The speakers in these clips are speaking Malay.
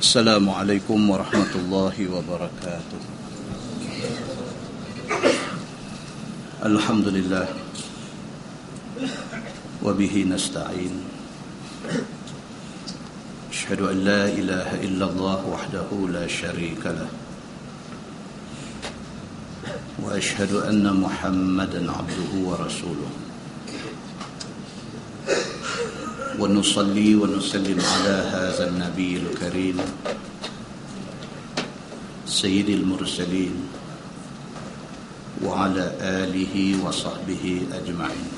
Assalamualaikum warahmatullahi wabarakatuh. Alhamdulillah wa bihi nasta'in. Asyhadu an la ilaha illallah wahdahu la syarika lah. Wa asyhadu anna Muhammadan abduhu wa rasuluh. ونصلي ونسلم على هذا النبي الكريم سيد المرسلين وعلى آله وصحبه أجمعين.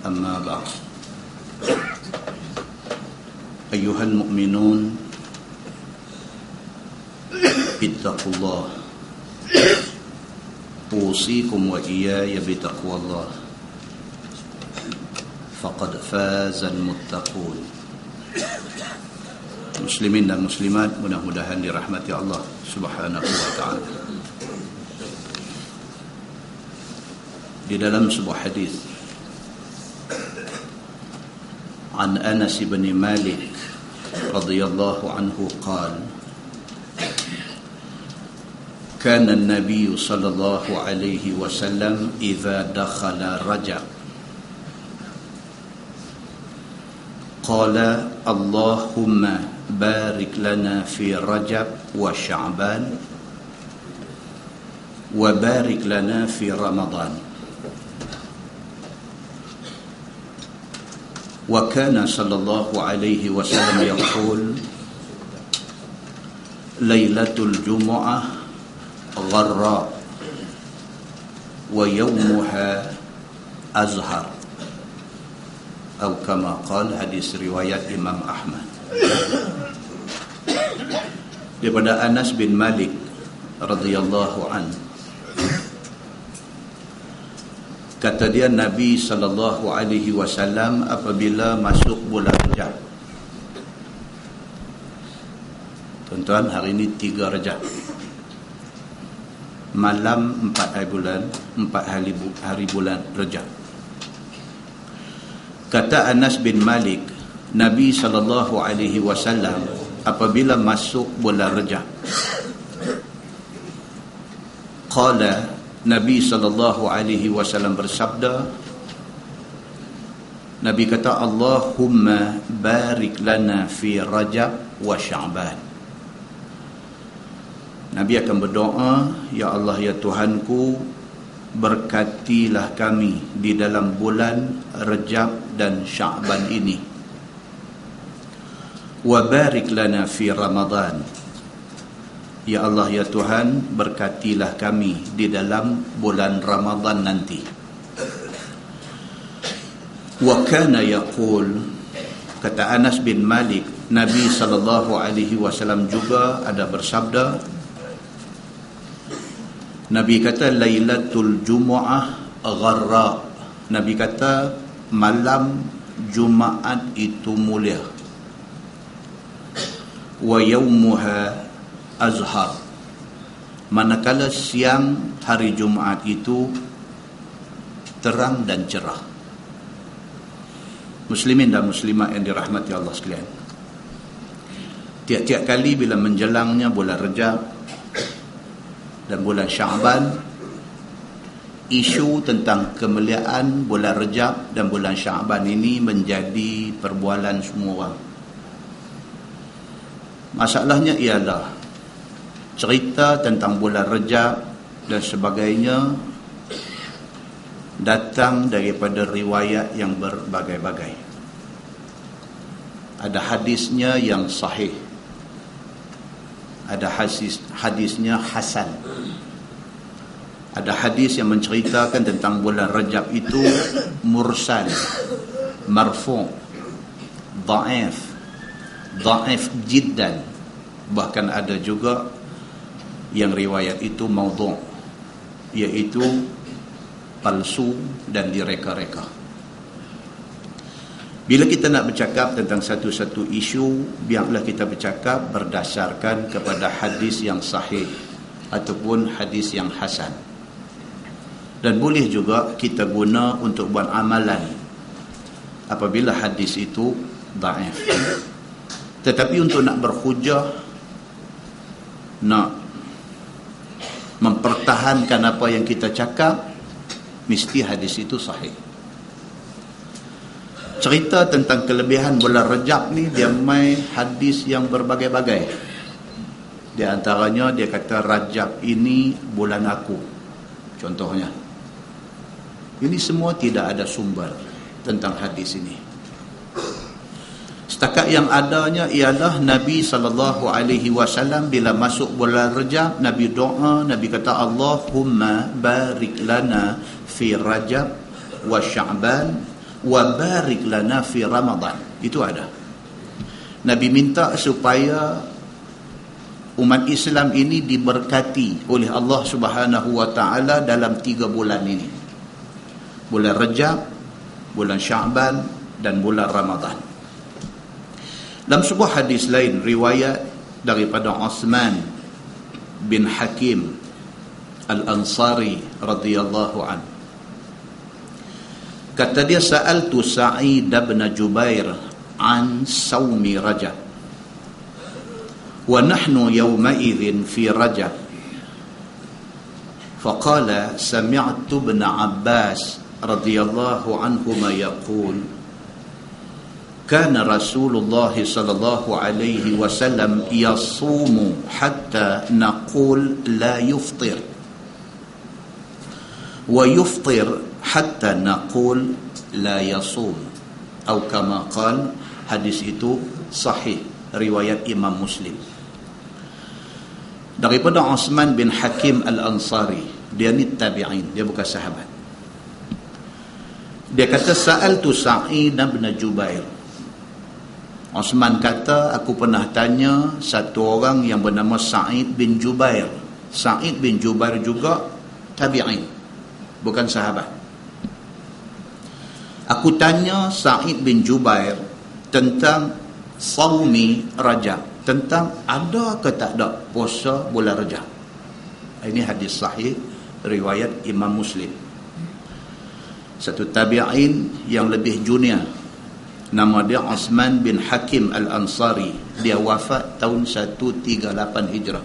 أما بعد، أيها المؤمنون اتقوا الله، أوصيكم وإياي بتقوى الله، faqad fazal muttaqun. Muslimin dan muslimat, mudah-mudahan dirahmati Allah Subhanahu wa ta'ala. Di dalam sebuah hadis an Anas bin Malik radhiyallahu anhu qala kana an-nabiy sallallahu alaihi wasallam idza dakhala Rajab qala Allahumma barik lana fi Rajab wa Sya'ban wa barik lana fi Ramadan. Wa kana sallallahu alaihi wasallam yaqul Lailatul Jumu'ah gharra wa yawmuha azhar, atau kama qala, hadis riwayat Imam Ahmad. Daripada Anas bin Malik radhiyallahu anhu, kata dia, Nabi sallallahu alaihi wasallam apabila masuk bulan Rajab, tuan-tuan, hari ini 3 Rajab, malam 4 hari bulan Rajab. Kata Anas bin Malik, Nabi sallallahu alaihi wasallam apabila masuk bulan Rajab, qala, Nabi sallallahu alaihi wasallam bersabda, Nabi kata, Allahumma barik lana fi Rajab wa Sya'ban. Nabi akan berdoa, ya Allah, ya Tuhanku, berkatilah kami di dalam bulan Rajab dan Sya'ban ini. Wa barik lana fi Ramadan. Ya Allah, ya Tuhan, berkatilah kami di dalam bulan Ramadan nanti. Wa kana yaqul, kata Anas bin Malik, Nabi sallallahu alaihi wasallam juga ada bersabda, Nabi kata, Lailatul Jumu'ah gharra. Nabi kata, malam Jumaat itu mulia. Wa yawmuha azhar. Manakala siang hari Jumaat itu terang dan cerah. Muslimin dan muslimat yang dirahmati Allah sekalian, tiap-tiap kali bila menjelangnya bulan Rajab dan bulan Sya'ban, isu tentang kemuliaan bulan Rajab dan bulan Sya'ban ini menjadi perbualan semua orang. Masalahnya ialah cerita tentang bulan Rajab dan sebagainya datang daripada riwayat yang berbagai-bagai. Ada hadisnya yang sahih, ada hadisnya hasan, ada hadis yang menceritakan tentang bulan Rajab itu mursal, marfu', dhaif jiddan, bahkan ada juga yang riwayat itu maudhu', iaitu palsu dan direka-reka. Bila kita nak bercakap tentang satu-satu isu, biarlah kita bercakap berdasarkan kepada hadis yang sahih ataupun hadis yang hasan. Dan boleh juga kita guna untuk buat amalan apabila hadis itu dhaif. Tetapi untuk nak berhujah, nak mempertahankan apa yang kita cakap, mesti hadis itu sahih. Cerita tentang kelebihan bulan Rajab ni, dia mai hadis yang berbagai-bagai. Di antaranya dia kata Rajab ini bulan aku, contohnya. Ini semua tidak ada sumber tentang hadis ini. Setakat yang adanya ialah Nabi SAW bila masuk bulan Rajab, Nabi doa, Nabi kata Allahumma barik lana fi Rajab wa Sya'ban wa barik lana fi Ramadan. Itu ada. Nabi minta supaya umat Islam ini diberkati oleh Allah Subhanahu wa taala dalam 3 bulan ini. Bulan Rajab, bulan Sya'ban dan bulan Ramadan. Dalam sebuah hadis lain, riwayat daripada Uthman bin Hakim Al-Ansari radhiyallahu an. Kata dia, sa'altu Sa'id bin Jubair an saumi Rajab. Wa nahnu yawma'idhin fi Rajab. Faqala sami'tu ibn Abbas radhiyallahu anhuma yaqul كان رسول الله صلى الله عليه وسلم يصوم حتى نقول لا يفطر ويفطر حتى نقول لا يصوم أو كما قال. Hadis itu sahih, riwayat Imam Muslim. Daripada Uthman bin Hakim Al-Ansari, dia ni tabi'in, dia bukan sahabat. Dia kata sa'altu Sa'id bin Jubair. Uthman kata, aku pernah tanya satu orang yang bernama Sa'id bin Jubair. Sa'id bin Jubair juga tabi'in, bukan sahabat. Aku tanya Sa'id bin Jubair tentang saumi Rajab, tentang ada ke tak ada puasa bulan Rajab. Ini hadis sahih, riwayat Imam Muslim. Satu tabi'in yang lebih junior, nama dia Uthman bin Hakim Al-Ansari. Dia wafat tahun 138 Hijrah.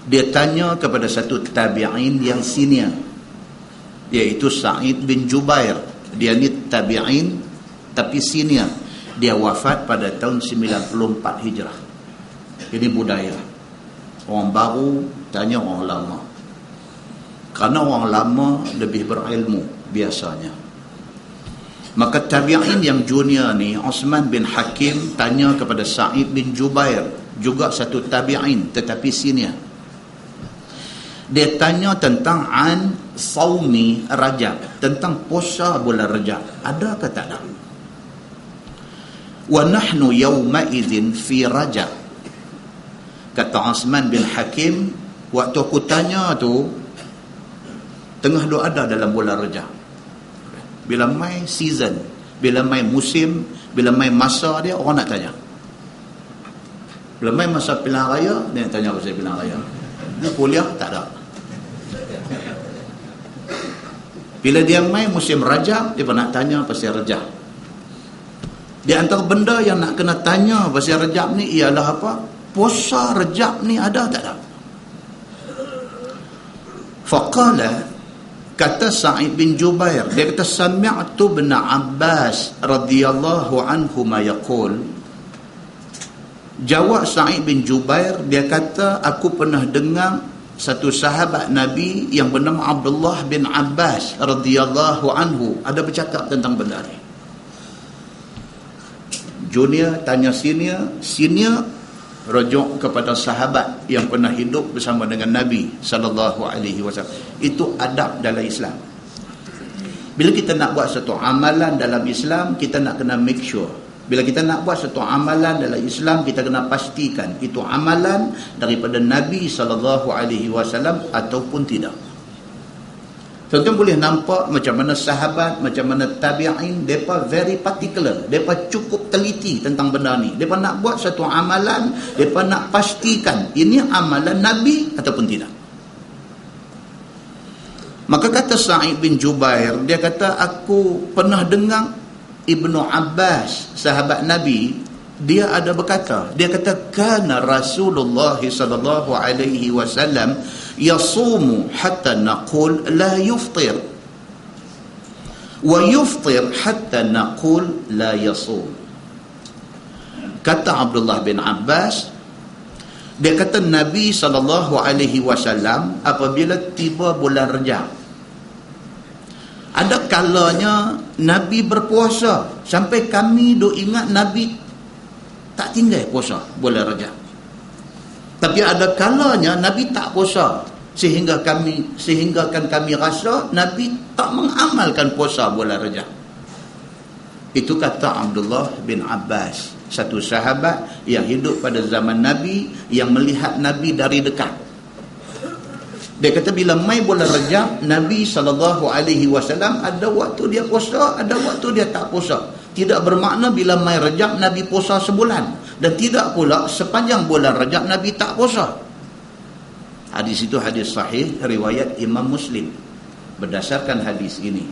Dia tanya kepada satu tabi'in yang senior, iaitu Sa'id bin Jubair. Dia ni tabi'in tapi senior. Dia wafat pada tahun 94 Hijrah. Ini budaya. Orang baru tanya orang lama. Kerana orang lama lebih berilmu biasanya. Maka tabi'in yang junior ni, Uthman bin Hakim, tanya kepada Sa'id bin Jubair, juga satu tabi'in tetapi senior. Dia tanya tentang an saumi Rajab, tentang puasa bulan Rajab, ada ke tak ada? Wa nahnu yawma idzin fi Rajab. Kata Uthman bin Hakim, waktu aku tanya tu tengah ada dalam bulan Rajab. Bila mai season, bila mai musim, bila mai masa dia, orang nak tanya. Bila mai masa pilihan raya, dia nak tanya pasal pilihan raya. Dia kuliah, tak ada. Bila dia mai musim Rajab, dia pun nak tanya pasal Rajab. Di antara benda yang nak kena tanya pasal Rajab ni ialah apa? Puasa Rajab ni ada tak ada? Faqala, kata Sa'id bin Jubair, dia kata sami'tu ibn Abbas radhiyallahu anhuma yaqul. Jawab Sa'id bin Jubair, dia kata aku pernah dengar satu sahabat Nabi yang bernama Abdullah bin Abbas radhiyallahu anhu ada bercakap tentang benda ni. Junior tanya senior, senior rujuk kepada sahabat yang pernah hidup bersama dengan Nabi sallallahu alaihi wasallam. Itu adab dalam Islam. Bila kita nak buat satu amalan dalam Islam, kita nak kena make sure. Bila kita nak buat satu amalan dalam Islam, kita kena pastikan itu amalan daripada Nabi sallallahu alaihi wasallam ataupun tidak. Tuan-tuan boleh nampak macam mana sahabat, macam mana tabi'in, mereka very particular. Mereka cukup teliti tentang benda ni. Mereka nak buat satu amalan, mereka nak pastikan ini amalan Nabi ataupun tidak. Maka kata Sa'id bin Jubair, dia kata aku pernah dengar Ibnu Abbas, sahabat Nabi, dia ada berkata, dia kata kana Rasulullah sallallahu alaihi wasallam yasumu hatta naqul la yuftir wa yuftir hatta naqul la yasum. Kata Abdullah bin Abbas, dia kata Nabi sallallahu alaihi wasallam apabila tiba bulan Rejab, ada kalanya Nabi berpuasa sampai kami duk ingat Nabi tak tinggal puasa bulan Rajab. Tapi ada kalanya Nabi tak puasa sehinggakan kami rasa Nabi tak mengamalkan puasa bulan Rajab. Itu kata Abdullah bin Abbas, satu sahabat yang hidup pada zaman Nabi, yang melihat Nabi dari dekat. Dia kata bila mai bulan Rajab, Nabi SAW ada waktu dia puasa, ada waktu dia tak puasa. Tidak bermakna bila mai Rajab Nabi puasa sebulan, dan tidak pula sepanjang bulan Rajab Nabi tak puasa. Hadis itu hadis sahih riwayat Imam Muslim. Berdasarkan hadis ini,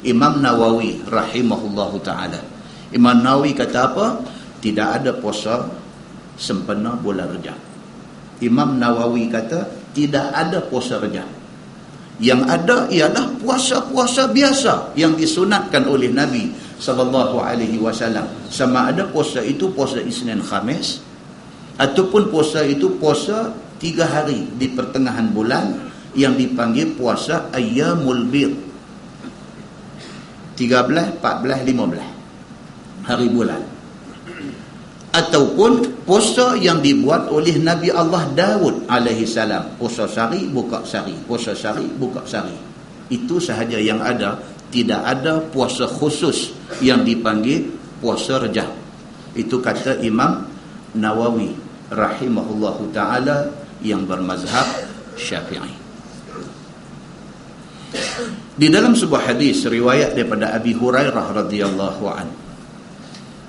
Imam Nawawi rahimahullahu ta'ala, Imam Nawawi kata apa? Tidak ada puasa sempena bulan Rajab. Imam Nawawi kata tidak ada puasa Rajab. Yang ada ialah puasa-puasa biasa yang disunatkan oleh Nabi sallallahu alaihi wasallam. Sama ada puasa itu puasa Isnin Khamis, ataupun puasa itu puasa 3 hari di pertengahan bulan yang dipanggil puasa Ayyamul Bid. 13, 14, 15 hari bulan. Ataupun puasa yang dibuat oleh Nabi Allah Daud alaihi salam, puasa sehari buka sehari, puasa sehari buka sehari. Itu sahaja yang ada. Tidak ada puasa khusus yang dipanggil puasa Rajab. Itu kata Imam Nawawi rahimahullahu ta'ala yang bermazhab Syafi'i. Di dalam sebuah hadis riwayat daripada Abi Hurairah radhiyallahu anhu,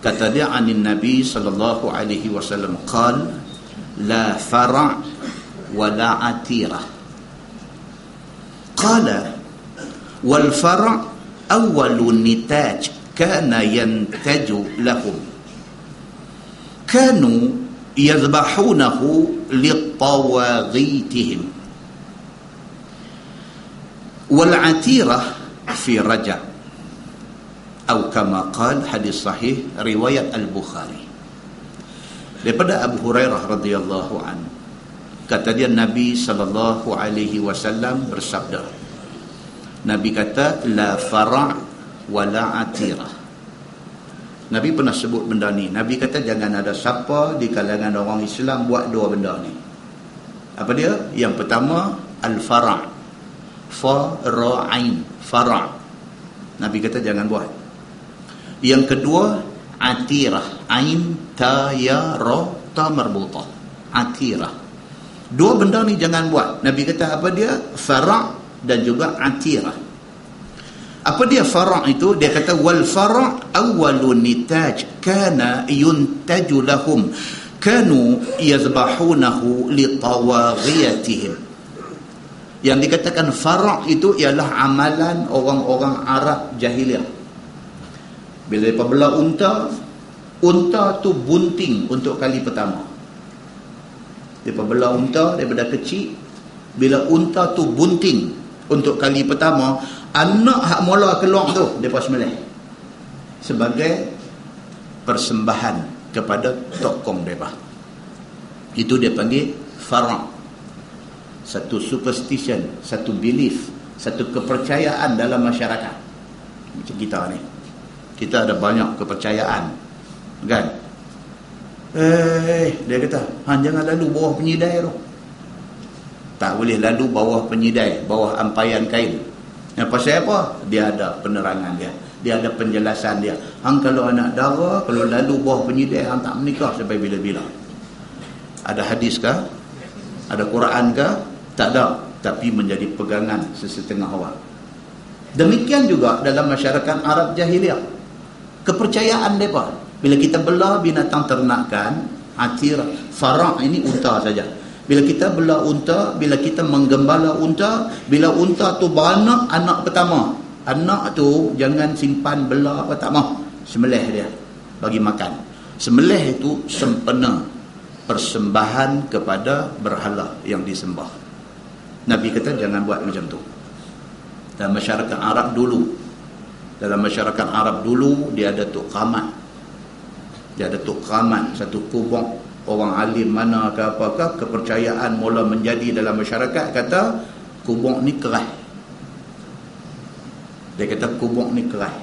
kata dia anin Nabi sallallahu alaihi wasallam qala la fara' wa la atira. Qala wal fara' awwalu nitaj kana yantaju lahum kanu yadhbahunahu littawaghitihim wal atirah fi Rajab atau kama qal. Hadis sahih riwayat Al-Bukhari daripada Abu Hurairah radhiyallahu anhu, kata dia Nabi sallallahu alaihi wasallam bersabda, Nabi kata la fara' wa la atira. Nabi pernah sebut benda ni. Nabi kata jangan ada siapa di kalangan orang Islam buat dua benda ni. Apa dia? Yang pertama al-fara', fara'ain, fara'. Nabi kata jangan buat. Yang kedua atirah, ain ta ya ra ta marbutah, atirah. Dua benda ni jangan buat. Nabi kata apa dia? Fara' dan juga atirah. Apa dia fara' itu? Dia kata wal fara' awwalu nitaj kana yuntaju lahum kanu yazbahunahu li tawaghiyatihim. Yang dikatakan fara' itu ialah amalan orang-orang Arab jahiliah. Bila mereka belah unta tu bunting untuk kali pertama. Mereka belah unta daripada kecil, bila unta tu bunting untuk kali pertama, anak hak mula keluar tu mereka sembelih sebagai persembahan kepada tokong mereka. Itu dia panggil fara'. Satu superstition, satu belief, satu kepercayaan dalam masyarakat. Macam kita ni, kita ada banyak kepercayaan, kan? Dia kata jangan lalu bawah penyidai tu. Tak boleh lalu bawah penyidai, bawah ampaian kain. Yang pasal apa? Dia ada penerangan dia, dia ada penjelasan dia. Kalau anak dara, kalau lalu bawah penyidai, tak menikah sampai bila-bila. Ada hadis kah? Ada Quran kah? Tak ada. Tapi menjadi pegangan sesetengah orang. Demikian juga dalam masyarakat Arab jahiliah. Kepercayaan mereka, bila kita belah binatang ternakan, atir, fara' ini unta saja. Bila kita belah unta, bila kita menggembala unta, bila unta tu beranak, anak pertama, anak tu jangan simpan belah pertama, sembelih dia, bagi makan. Sembelih itu sempena persembahan kepada berhala yang disembah. Nabi kata jangan buat macam tu. Dalam masyarakat Arab dulu, dia ada tok qamat. Dia ada tok qamat, satu kubur orang alim mana ke apakah, kepercayaan mula menjadi dalam masyarakat, kata kubur ni keras. Dia kata kubur ni keras.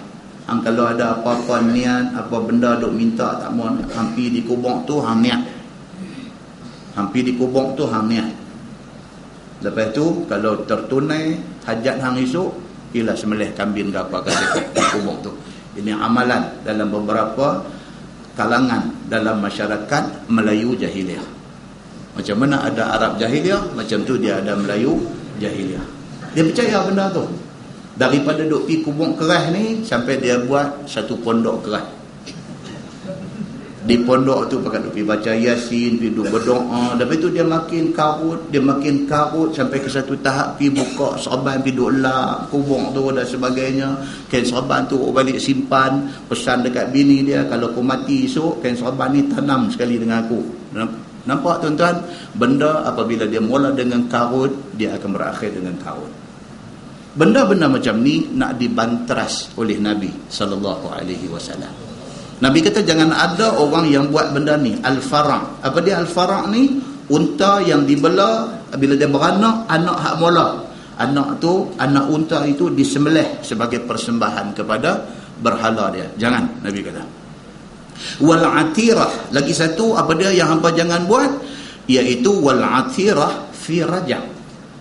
Kalau ada apa-apa niat, apa benda duk minta tak mau, hampir di kubur tu hang niat. Lepas tu kalau tertunai hajat hang esok, ialah sembelih kambing ke apa kata kubur tu. Ini amalan dalam beberapa kalangan dalam masyarakat Melayu jahiliah. Macam mana ada Arab jahiliah, macam tu dia ada Melayu jahiliah. Dia percaya benda tu. Daripada duk pergi kubur keras ni, sampai dia buat satu pondok keras. Di pondok tu pakai duk pergi baca Yasin, pergi duk berdoa. Lepas tu dia makin karut sampai ke satu tahap pergi buka serban, pergi duk lap kubur tu dan sebagainya. Kain serban tu balik simpan, pesan dekat bini dia, kalau aku mati esok, kain serban ni tanam sekali dengan aku. Nampak tuan-tuan? Benda apabila dia mula dengan karut, dia akan berakhir dengan karut. Benda-benda macam ni nak dibantras oleh Nabi SAW. Nabi kata jangan ada orang yang buat benda ni. Al-Fara'. Apa dia Al-Fara' ni? Unta yang dibelah, bila dia beranak, anak hak mula. Anak unta itu disembelih sebagai persembahan kepada berhala dia. Jangan, Nabi kata. Wal-atirah. Lagi satu, apa dia yang hampa jangan buat? Iaitu wal-atirah fi rajab.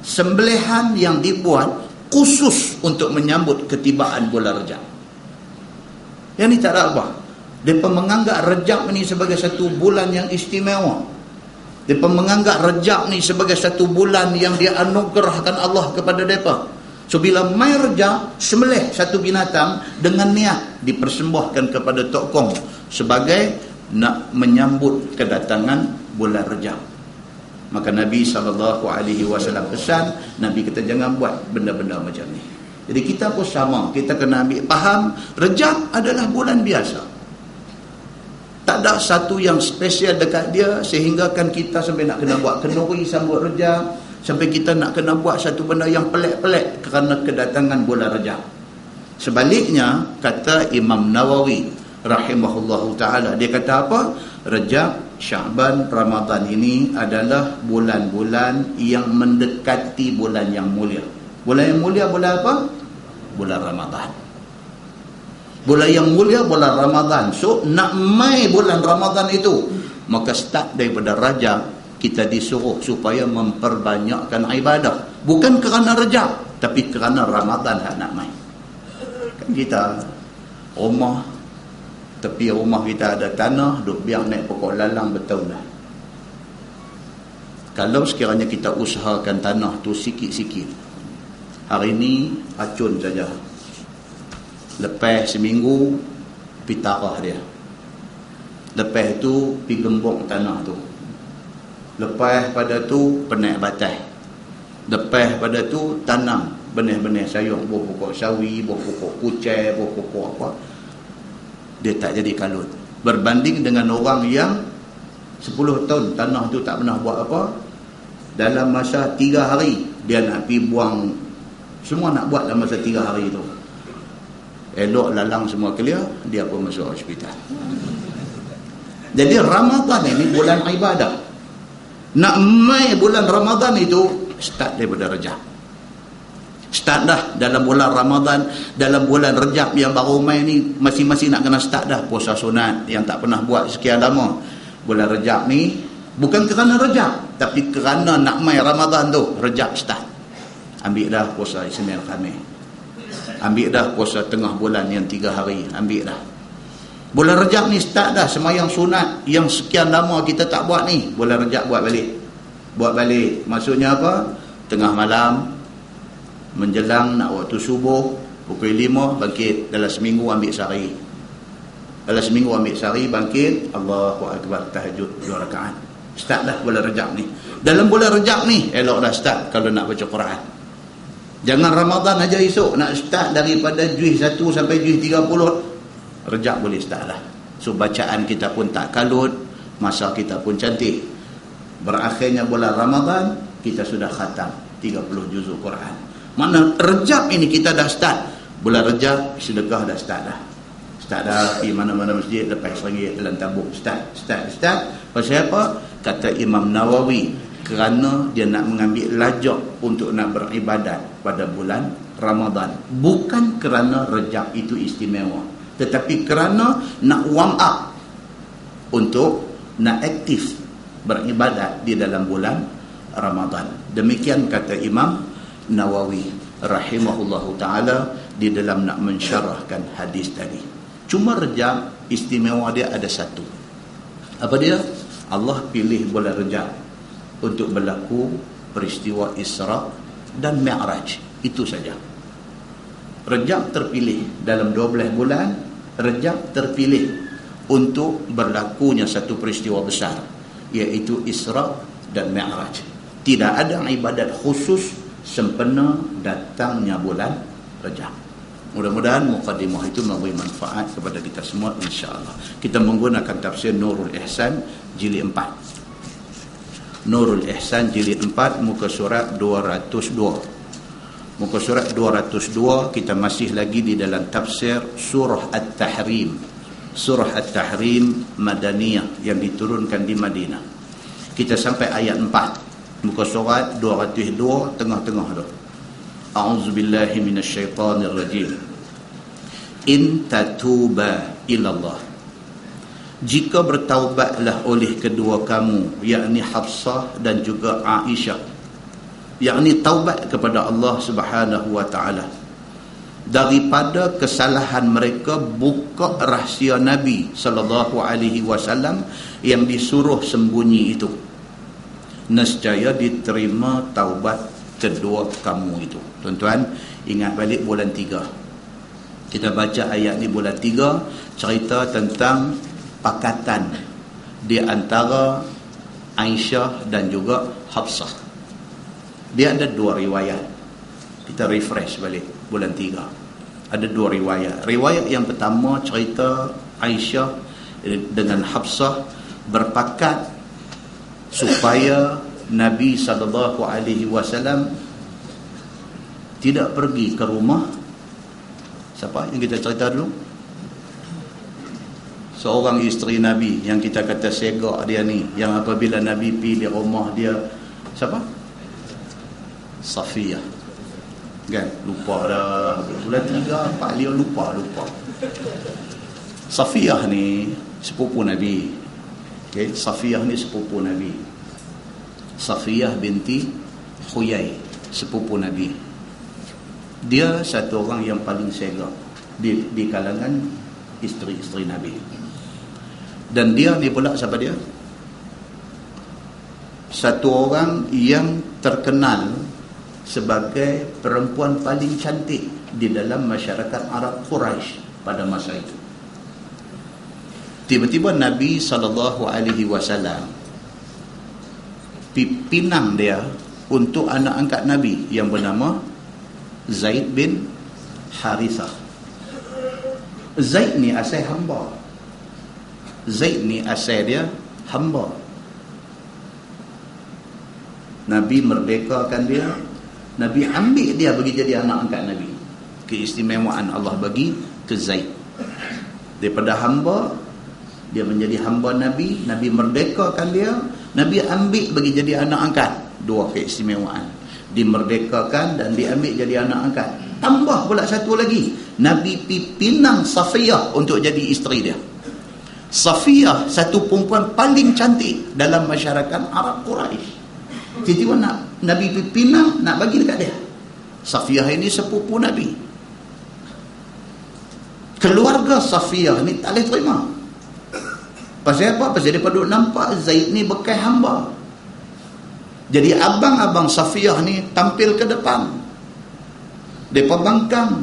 Sembelihan yang dibuat khusus untuk menyambut ketibaan bulan Rejab. Yang ni tak ada apa. Mereka menganggap Rejab ni sebagai satu bulan yang istimewa. Mereka menganggap Rejab ni sebagai satu bulan yang dia anugerahkan Allah kepada mereka. So bila mai Rejab, sembelih satu binatang dengan niat dipersembahkan kepada Tok Kong sebagai nak menyambut kedatangan bulan Rejab. Maka Nabi SAW pesan, Nabi kata jangan buat benda-benda macam ni. Jadi kita pun sama, kita kena ambil faham, Rejab adalah bulan biasa. Tak ada satu yang spesial dekat dia sehinggakan kita sampai nak kena buat kenduri sambut Rejab, sampai kita nak kena buat satu benda yang pelik-pelik kerana kedatangan bulan Rejab. Sebaliknya, kata Imam Nawawi rahimahullahu ta'ala, dia kata apa? Rejab, Sya'ban, Ramadan ini adalah bulan-bulan yang mendekati bulan yang mulia. Bulan yang mulia bulan apa? Bulan Ramadan. Bulan yang mulia bulan Ramadan. So nak mai bulan Ramadan itu, maka start daripada Rajab kita disuruh supaya memperbanyakkan ibadah. Bukan kerana Rejab, tapi kerana Ramadan nak mai. Kan kita rumah, tepi rumah kita ada tanah, duk biar naik pokok lalang bertahun dah. Kalau sekiranya kita usahakan tanah tu sikit-sikit, hari ni acun saja, lepas seminggu pergi tarah dia, lepas tu pergi gembok tanah tu, lepas pada tu penaik batai, lepas pada tu tanam benih-benih sayur, buah pokok sawi, buah pokok kucai, buah pokok apa. Dia tak jadi kalut. Berbanding dengan orang yang 10 tahun tanah tu tak pernah buat apa, dalam masa 3 hari dia nak pergi buang semua, nak buat dalam masa 3 hari tu. Elok lalang semua clear, dia pun masuk hospital. Jadi Ramadan ini bulan ibadah. Nak mai bulan Ramadan itu start daripada Rejab. Start dah dalam bulan Ramadan, dalam bulan Rejab yang baru mai ni, masing-masing nak kena start dah puasa sunat yang tak pernah buat sekian lama. Bulan Rejab ni bukan kerana Rejab, tapi kerana nak mai Ramadan tu, Rejab start. Ambil dah puasa Isnin Khamis. Ambil dah puasa tengah bulan yang 3 hari, ambil dah. Bulan Rejab ni start dah sembahyang sunat yang sekian lama kita tak buat ni. Bulan Rejab buat balik. Buat balik. Maksudnya apa? Tengah malam menjelang nak waktu subuh, pukul 5 bangkit, dalam seminggu ambil sehari. Dalam seminggu ambil sehari, bangkit, Allahu Akbar, tahajud 2 rakaat. Start dah bulan Rejab ni. Dalam bulan Rejab ni elok dah start kalau nak baca Quran. Jangan Ramadan aja esok, nak start daripada Juiz 1 sampai Juiz 30. Rejab boleh start lah. So bacaan kita pun tak kalut, masa kita pun cantik. Berakhirnya bulan Ramadan, kita sudah khatam 30 juzuk Quran. Mana Rejab ini kita dah start. Bulan Rejab sedekah dah start dah. Start dah pergi mana-mana masjid, lepas lagi dalam tabung. Start. Pasal apa? Kata Imam Nawawi, kerana dia nak mengambil lajak untuk nak beribadat pada bulan Ramadan. Bukan kerana Rejab itu istimewa, tetapi kerana nak warm up untuk nak aktif beribadat di dalam bulan Ramadan. Demikian kata Imam Nawawi rahimahullahu ta'ala di dalam nak mensyarahkan hadis tadi. Cuma Rejab istimewa dia ada satu. Apa dia? Allah pilih bulan Rejab untuk berlaku peristiwa Isra dan Mi'raj. Itu saja. Rejab terpilih dalam 12 bulan. Rejab terpilih untuk berlakunya satu peristiwa besar, iaitu Isra dan Mi'raj. Tidak ada ibadat khusus sempena datangnya bulan Rejab. Mudah-mudahan mukadimah itu memberi manfaat kepada kita semua, insya-Allah. Kita menggunakan tafsir Nurul Ihsan jilid 4. Nurul Ihsan jilid 4, muka surat 202. Muka surat 202, kita masih lagi di dalam tafsir surah At-Tahrim. Surah At-Tahrim Madaniyah yang diturunkan di Madinah. Kita sampai ayat 4. Muka surat 202, tengah-tengah tu. A'udzubillahi minasyaitanirrajim. In tatuba ilallah, jika bertaubatlah oleh kedua kamu, yakni Hafsah dan juga Aisyah, yakni taubat kepada Allah Subhanahu wa taala daripada kesalahan mereka buka rahsia Nabi sallallahu alaihi wasallam yang disuruh sembunyi itu, nescaya diterima taubat kedua kamu itu. Tuan-tuan, ingat balik bulan 3. Kita baca ayat ni bulan 3, cerita tentang pakatan di antara Aisyah dan juga Hafsah. Dia ada dua riwayat. Kita refresh balik bulan 3. Ada dua riwayat. Riwayat yang pertama cerita Aisyah dengan Hafsah berpakat supaya Nabi SAW tidak pergi ke rumah siapa yang kita cerita dulu? Seorang isteri Nabi yang kita kata segak dia ni, yang apabila Nabi pergi di rumah dia, siapa? Safiyah. Kan? Lupa dah. Bulan 3, 4, 5 lupa. Safiyah ni sepupu Nabi. Okay? Safiyah ni sepupu Nabi. Safiyah binti Huyai, sepupu Nabi. Dia satu orang yang paling segak di kalangan isteri-isteri Nabi. Dan dia ni pula siapa dia? Satu orang yang terkenal sebagai perempuan paling cantik di dalam masyarakat Arab Quraisy pada masa itu. Tiba-tiba Nabi SAW pinang dia untuk anak angkat Nabi yang bernama Zaid bin Harithah. Zaid ni asal hamba. Zaid ni asal dia hamba. Nabi merdekakan dia. Nabi ambil dia bagi jadi anak angkat Nabi. Keistimewaan Allah bagi ke Zaid. Daripada hamba, dia menjadi hamba Nabi. Nabi merdekakan dia. Nabi ambil bagi jadi anak angkat. Dua keistimewaan. Dimerdekakan dan diambil jadi anak angkat. Tambah pula satu lagi, Nabi pinang Safiyah untuk jadi isteri dia. Safiyah satu perempuan paling cantik dalam masyarakat Arab Quraisy. Tiba-tiba Nabi pinang nak bagi dekat dia. Safiyah ini sepupu Nabi. Keluarga Safiyah ni tak boleh terima. Pasal apa? Pasal dia duduk nampak Zaid ni bekas hamba. Jadi abang-abang Safiyah ni tampil ke depan. Mereka bangkang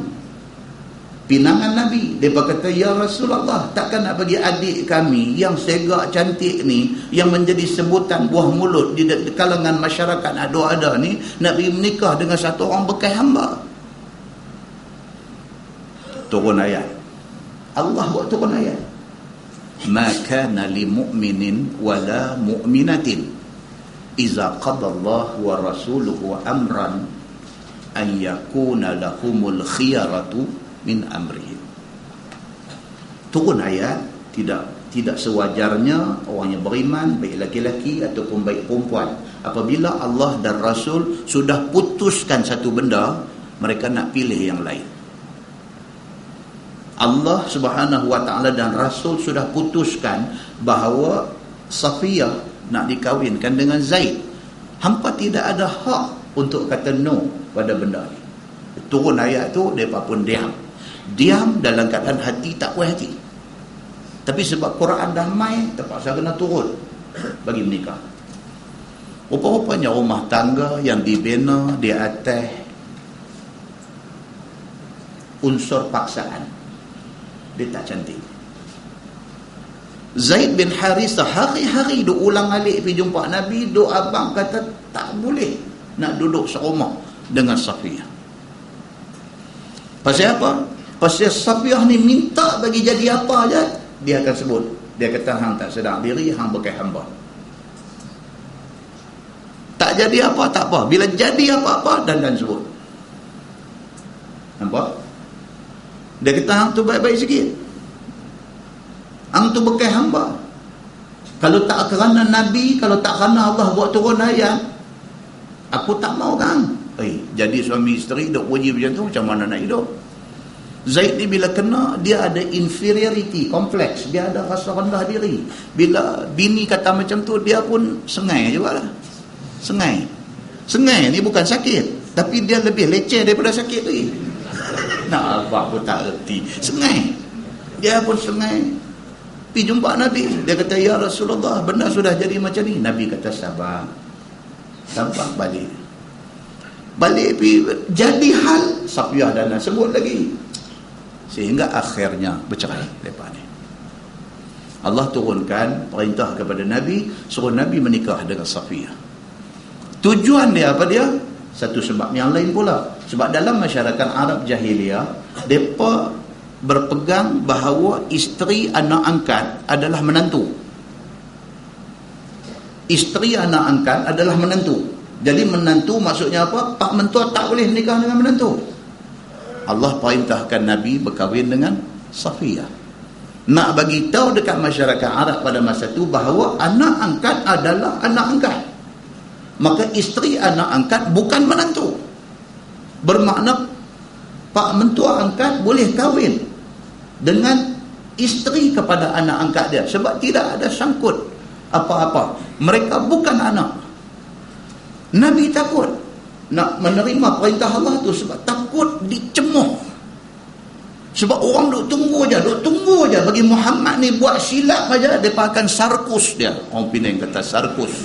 pinangan Nabi. Mereka kata, ya Rasulullah, takkan nak bagi adik kami yang segak cantik ni, yang menjadi sebutan buah mulut di kalangan masyarakat ada ni, nak pergi menikah dengan satu orang bekas hamba. Turun ayat. Allah buat turun ayat. ma kana li mu'minin wala mu'minatin iza qadallahu wa rasuluhu amran an yakuna lahumul khiyaratu min amrihim. Turun ayat, tidak sewajarnya orang yang beriman, baik laki-laki ataupun baik perempuan, apabila Allah dan Rasul sudah putuskan satu benda, mereka nak pilih yang lain. Allah Subhanahu wa ta'ala dan Rasul sudah putuskan bahawa Safiyah nak dikahwinkan dengan Zaid. Hampa tidak ada hak untuk kata no pada benda ni. Turun ayat tu, mereka pun diam dalam keadaan hati tak puas hati. Tapi sebab Quran dah main, terpaksa kena turun bagi menikah. Rupa-rupanya rumah tangga yang dibina di atas unsur paksaan, dia tak cantik. Zaid bin Harithah hari-hari duk ulang alik pergi jumpa Nabi, duk abang kata tak boleh nak duduk serumah dengan Safiyah. Pasal apa? Pasal Safiyah ni minta bagi jadi apa aja, dia akan sebut. Dia kata hang tak sedar diri, hang bekas hamba. Tak jadi apa tak apa, bila jadi apa-apa dan sebut. Nampak? Dia kata hang tu baik-baik sikit, hang tu bekas hamba. Kalau tak kerana Nabi, kalau tak kerana Allah buat turun ayat, aku tak mau kan. Jadi suami isteri duk puji macam tu, macam mana nak hidup? Zaid ni bila kena, dia ada inferiority complex, dia ada rasa rendah diri. Bila bini kata macam tu, dia pun sengai jugalah. Sengai ni bukan sakit, tapi dia lebih leceh daripada sakit lagi. Nak abang pun tak erti, sengai. Dia pun sengai. Pergi jumpa Nabi, dia kata ya Rasulullah, benda sudah jadi macam ni. Nabi kata sabar balik pergi, jadi hal. Safiyah dan sebut lagi, sehingga akhirnya bercerai lepas ni. Allah turunkan perintah kepada Nabi, suruh Nabi menikah dengan Safiyah. Tujuan dia apa dia? Satu sebab yang lain pula. Sebab dalam masyarakat Arab jahiliyah, mereka berpegang bahawa isteri anak angkat adalah menantu. Isteri anak angkat adalah menantu. Jadi menantu maksudnya apa? Pak mentua tak boleh menikah dengan menantu. Allah perintahkan Nabi berkahwin dengan Safiyah. Nak bagi tahu dekat masyarakat Arab pada masa itu bahawa anak angkat adalah anak angkat. Maka isteri anak angkat bukan menantu. Bermakna pak mentua angkat boleh kahwin dengan isteri kepada anak angkat dia, sebab tidak ada sangkut apa-apa. Mereka bukan anak. Nabi takut nak menerima perintah Allah tu sebab takut dicemuh. Sebab orang duk tunggu je bagi Muhammad ni buat silap aja, mereka akan sarkus dia. Orang Penang kata sarkus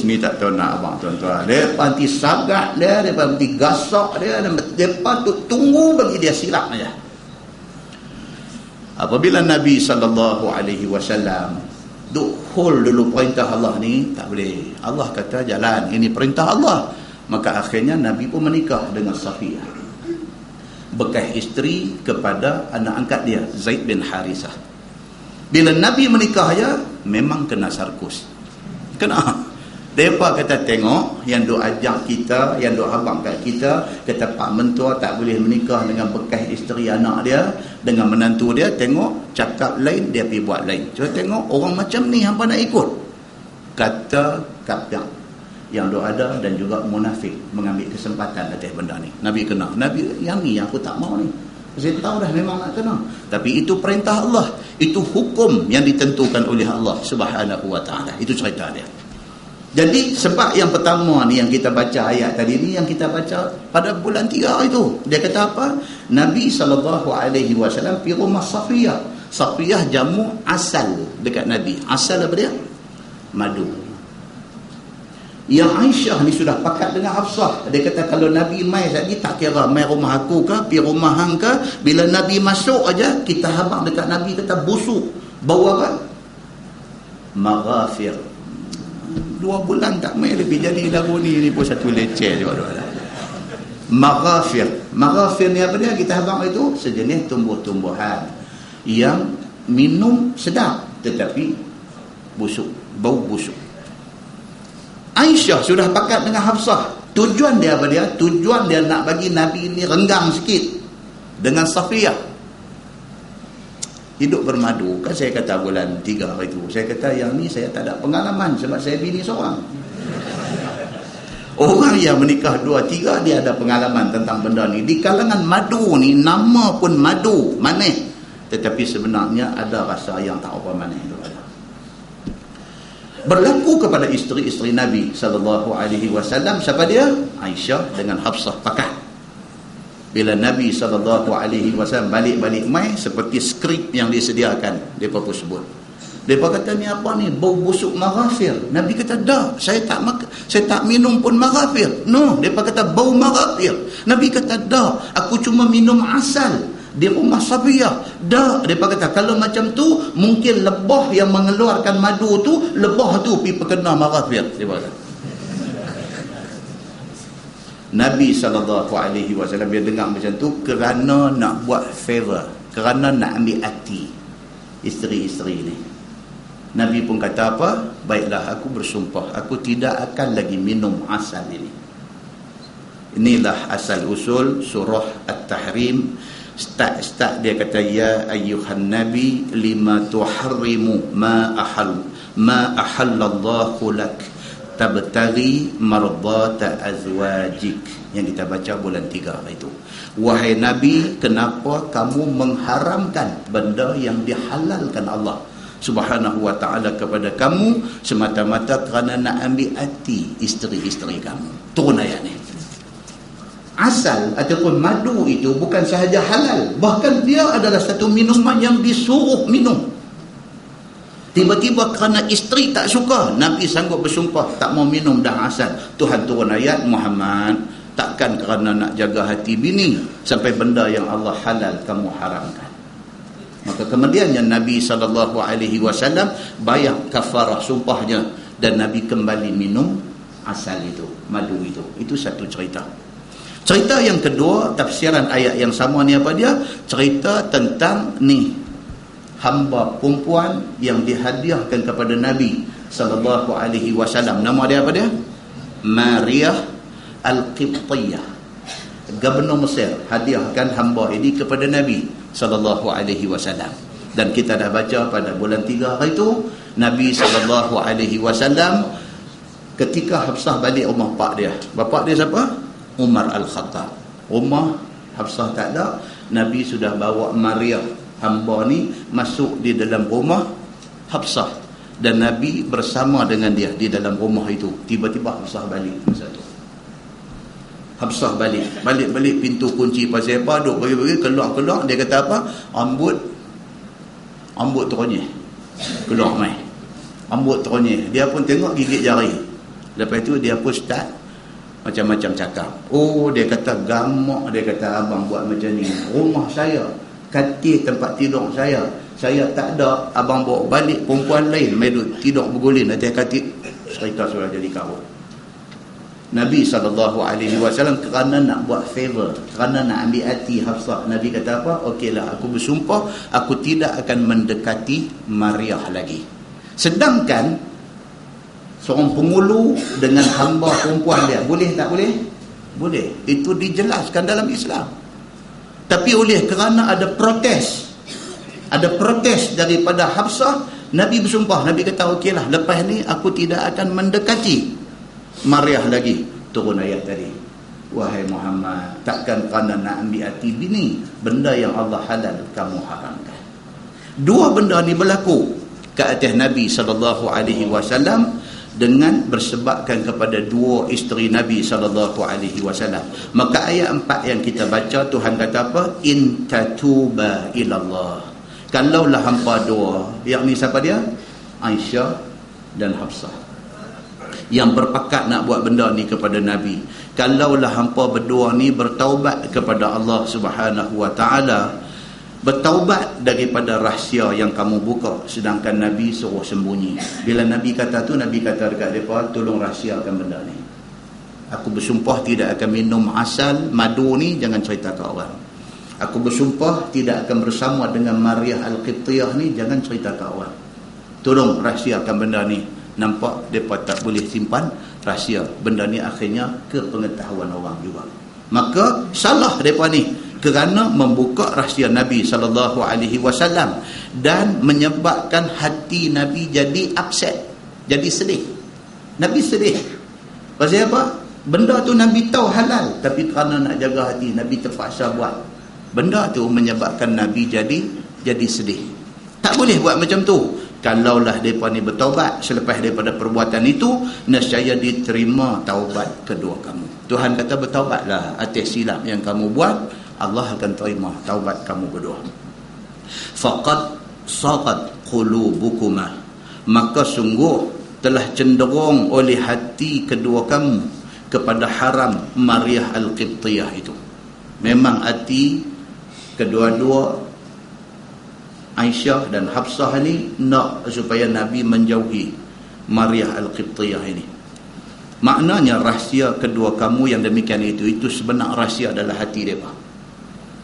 ni tak tahu nak abang tuan-tuan. Mereka nanti sagat dia, mereka nanti gasak dia, mereka tunggu bagi dia silap aja. Apabila Nabi SAW duk hold dulu perintah Allah ni, tak boleh. Allah kata jalan, ini perintah Allah. Maka akhirnya Nabi pun menikah dengan Safiyah, bekas isteri kepada anak angkat dia, Zaid bin Harithah. Bila Nabi menikah ya, memang kena sarkus. Kena. Mereka kata tengok, yang duk ajak kita, yang duk habang kat kita, kata pak mentua tak boleh menikah dengan bekas isteri anak dia, dengan menantu dia. Tengok, cakap lain, dia pergi buat lain. Cuba tengok, orang macam ni hampa nak ikut. Kata kapten yang duk ada dan juga munafik mengambil kesempatan atas benda ni. Nabi kena. Nabi, yang ni aku tak mau ni. Saya tahu dah memang nak kena. Tapi itu perintah Allah. Itu hukum yang ditentukan oleh Allah Subhanahu wa ta'ala. Itu cerita dia. Jadi sebab yang pertama ni yang kita baca ayat tadi ni, yang kita baca pada bulan 3 itu. Dia kata apa? Nabi SAW pergi rumah Safiyah. Safiyah jamu asal dekat Nabi. Asal apa dia? Madu. Yang Aisyah ni sudah pakat dengan Hafsah. Dia kata kalau Nabi mai tadi, tak kira mai rumah aku ke, pergi rumah hang ke, bila Nabi masuk aja, kita habang dekat Nabi kata busuk. Bau apa? Maghafir. 2 bulan tak mai lebih jadi lagu ni pun satu leceh juga. Maghafir. Maghafir ni apa dia? Kita habang itu sejenis tumbuh-tumbuhan yang minum sedap tetapi busuk, bau busuk. Aisyah sudah pakat dengan Hafsah. Tujuan dia apa dia? Tujuan dia nak bagi Nabi ini renggang sikit dengan Safiyah. Hidup bermadu. Kan saya kata bulan 3 hari itu, saya kata yang ni saya tak ada pengalaman sebab saya bini seorang. Orang yang menikah 2-3 dia ada pengalaman tentang benda ni. Di kalangan madu ni, nama pun madu, manis, tetapi sebenarnya ada rasa yang tak apa manis itu ada. Berlaku kepada isteri-isteri Nabi SAW. Siapa dia? Aisyah dengan Hafsah pakat. Bila Nabi SAW balik-balik mai, seperti skrip yang disediakan, mereka pun sebut. Mereka kata, ni apa ni? Bau busuk maghafir. Nabi kata, dah, saya tak minum pun maghafir. No, mereka kata bau maghafir. Nabi kata, dah, aku cuma minum asal di rumah Safiyah. Dah, mereka kata, kalau macam tu mungkin lebah yang mengeluarkan madu tu, lebah tu pergi perkena maghafir. Mereka kata. Nabi SAW dia dengar macam tu kerana nak buat favor, kerana nak ambil hati isteri-isteri ni. Nabi pun kata apa? Baiklah, aku bersumpah, aku tidak akan lagi minum asal ini. Inilah asal usul surah At-Tahrim. Start dia kata, ya ayyuhan nabi lima tuharrimu ma ahallallahu lak tabtaghi mardata azwajik, yang kita baca bulan 3 itu. Wahai Nabi, kenapa kamu mengharamkan benda yang dihalalkan Allah Subhanahu wa ta'ala kepada kamu semata-mata kerana nak ambil hati isteri-isteri kamu. Turun ayat ni. Asal ataupun madu itu bukan sahaja halal, bahkan dia adalah satu minuman yang disuruh minum. Tiba-tiba kerana isteri tak suka, Nabi sanggup bersumpah tak mau minum dah asal. Tuhan turun ayat, Muhammad, takkan kerana nak jaga hati bini sampai benda yang Allah halal kamu haramkan. Maka kemudiannya Nabi SAW bayar kafarah sumpahnya dan Nabi kembali minum asal itu, madu itu. Itu satu cerita. Cerita yang kedua, tafsiran ayat yang sama ni apa dia? Cerita tentang ni hamba perempuan yang dihadiahkan kepada Nabi SAW. Nama dia apa dia? Maria Al-Qibtiyah. Gubernur Mesir hadiahkan hamba ini kepada Nabi SAW. Dan kita dah baca pada bulan 3 hari itu, Nabi SAW ketika Hafsah balik rumah pak dia. Bapak dia siapa? Umar Al-Khattab. Rumah Hafsah tak ada, Nabi sudah bawa Maria hamba ni masuk di dalam rumah Hafsah dan Nabi bersama dengan dia di dalam rumah itu. Tiba-tiba Hafsah balik masa tu. Hafsah balik pintu kunci pasal apa, duk bagi keluar dia kata apa? Rambut terunyih keluar mai. Rambut terunyih. Dia pun tengok gigit jari. Lepas tu dia pun start macam-macam cakap. Oh, dia kata gamak, dia kata abang buat macam ni. Rumah saya, katil tempat tidur saya tak ada, abang bawa balik perempuan lain mai tidur bergulin atas katil. Cerita sudah jadi kau. Nabi SAW kerana nak buat favor, kerana nak ambil hati Hafsah, Nabi kata apa? Okeylah, aku bersumpah aku tidak akan mendekati Maria lagi. Sedangkan seorang pengulu dengan hamba perempuan dia, boleh tak boleh? Boleh. Itu dijelaskan dalam Islam. Tapi oleh kerana ada protes daripada Hafsah, Nabi bersumpah. Nabi kata okeylah, lepas ni aku tidak akan mendekati Maria lagi. Turun ayat tadi, wahai Muhammad, takkan kerana nak ambil hati bini, benda yang Allah halal kamu haramkan. Dua benda ni berlaku ke atas Nabi SAW dengan bersebabkan kepada dua isteri Nabi SAW. Maka ayat 4 yang kita baca, Tuhan kata apa? In tatuba ilallah. Kalaulah hampa dua, yakni siapa dia? Aisyah dan Hafsah, yang berpakat nak buat benda ni kepada Nabi. Kalaulah hampa berdua ni bertaubat kepada Allah Subhanahu wa ta'ala, bertaubat daripada rahsia yang kamu buka, sedangkan Nabi suruh sembunyi. Bila Nabi kata tu, Nabi kata dekat mereka, tolong rahsiakan benda ni. Aku bersumpah tidak akan minum asal madu ni, jangan cerita ke orang. Aku bersumpah tidak akan bersama dengan Maryah Al-Qibtiyah ni, jangan cerita ke awal. Tolong rahsiakan benda ni. Nampak mereka tak boleh simpan rahsia. Benda ni akhirnya ke pengetahuan orang juga. Maka salah mereka ni kerana membuka rahsia Nabi SAW dan menyebabkan hati Nabi jadi upset, jadi sedih. Nabi sedih. Pasal apa? Benda tu Nabi tahu halal, tapi kerana nak jaga hati, Nabi terpaksa buat. Benda tu menyebabkan Nabi jadi sedih. Tak boleh buat macam tu. Kalaulah mereka ni bertaubat selepas daripada perbuatan itu, nescaya diterima taubat kedua kamu. Tuhan kata bertaubatlah atas silap yang kamu buat, Allah akan terima taubat kamu kedua. Faqad saqat qulubukuma, maka sungguh telah cenderung oleh hati kedua kamu kepada haram Maryah Al-Qibtiyah itu. Memang hati kedua-dua Aisyah dan Hafsah ni nak supaya Nabi menjauhi Maryah Al-Qibtiyah ini. Maknanya rahsia kedua kamu yang demikian itu sebenar rahsia adalah hati mereka.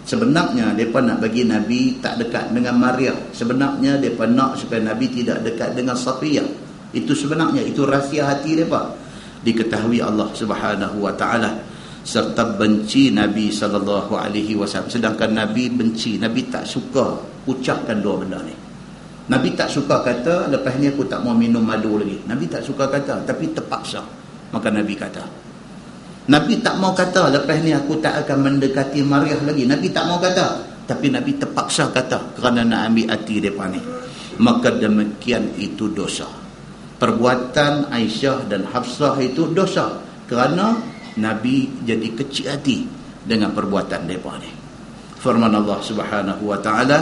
Sebenarnya mereka nak bagi Nabi tak dekat dengan Maryah. Sebenarnya mereka nak supaya Nabi tidak dekat dengan Safiyah. Itu sebenarnya, itu rahsia hati mereka. Diketahui Allah Subhanahu wa ta'ala, serta benci Nabi SAW. Sedangkan Nabi benci, Nabi tak suka ucapkan dua benda ni. Nabi tak suka kata lepas ni aku tak mau minum madu lagi. Nabi tak suka kata, tapi terpaksa. Maka Nabi kata. Nabi tak mau kata lepas ni aku tak akan mendekati Maryah lagi. Nabi tak mau kata, tapi Nabi terpaksa kata kerana nak ambil hati mereka ni. Maka demikian itu dosa. Perbuatan Aisyah dan Hafsah itu dosa kerana Nabi jadi kecil hati dengan perbuatan mereka ni. Firman Allah Subhanahu wa ta'ala,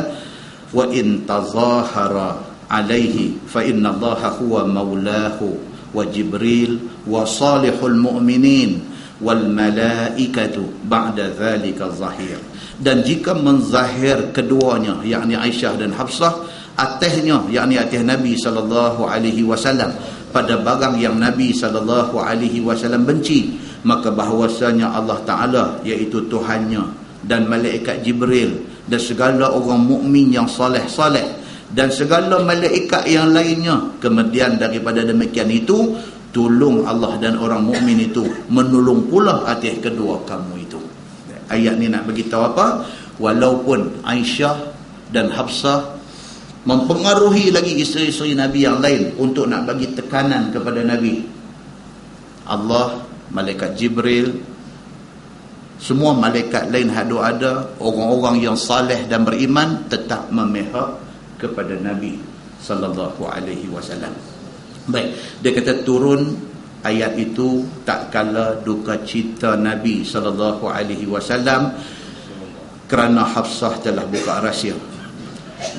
wa in tazahara alaihi fa inna Allaha huwa maulahu wa Jibril wa salihul mu'minin wal malaikatu ba'da dhalika zahir. Dan jika menzahir keduanya, yakni Aisyah dan Hafsah, atasnya, yakni atas Nabi SAW, pada barang yang Nabi SAW benci, maka bahawasanya Allah Ta'ala, iaitu Tuhannya dan malaikat Jibril dan segala orang mukmin yang saleh-saleh dan segala malaikat yang lainnya, kemudian daripada demikian itu, tolong Allah dan orang mukmin itu menolong pula atas kedua kamu itu. Ayat ni nak beritahu apa? Walaupun Aisyah dan Hafsah mempengaruhi lagi isteri-isteri Nabi yang lain untuk nak bagi tekanan kepada Nabi, Allah, malaikat Jibril, semua malaikat lain hadu ada, orang-orang yang saleh dan beriman tetap memihak kepada Nabi sallallahu alaihi wasallam. Baik, dia kata turun ayat itu tak kala duka cita Nabi sallallahu alaihi wasallam kerana Hafsah telah buka rahsia,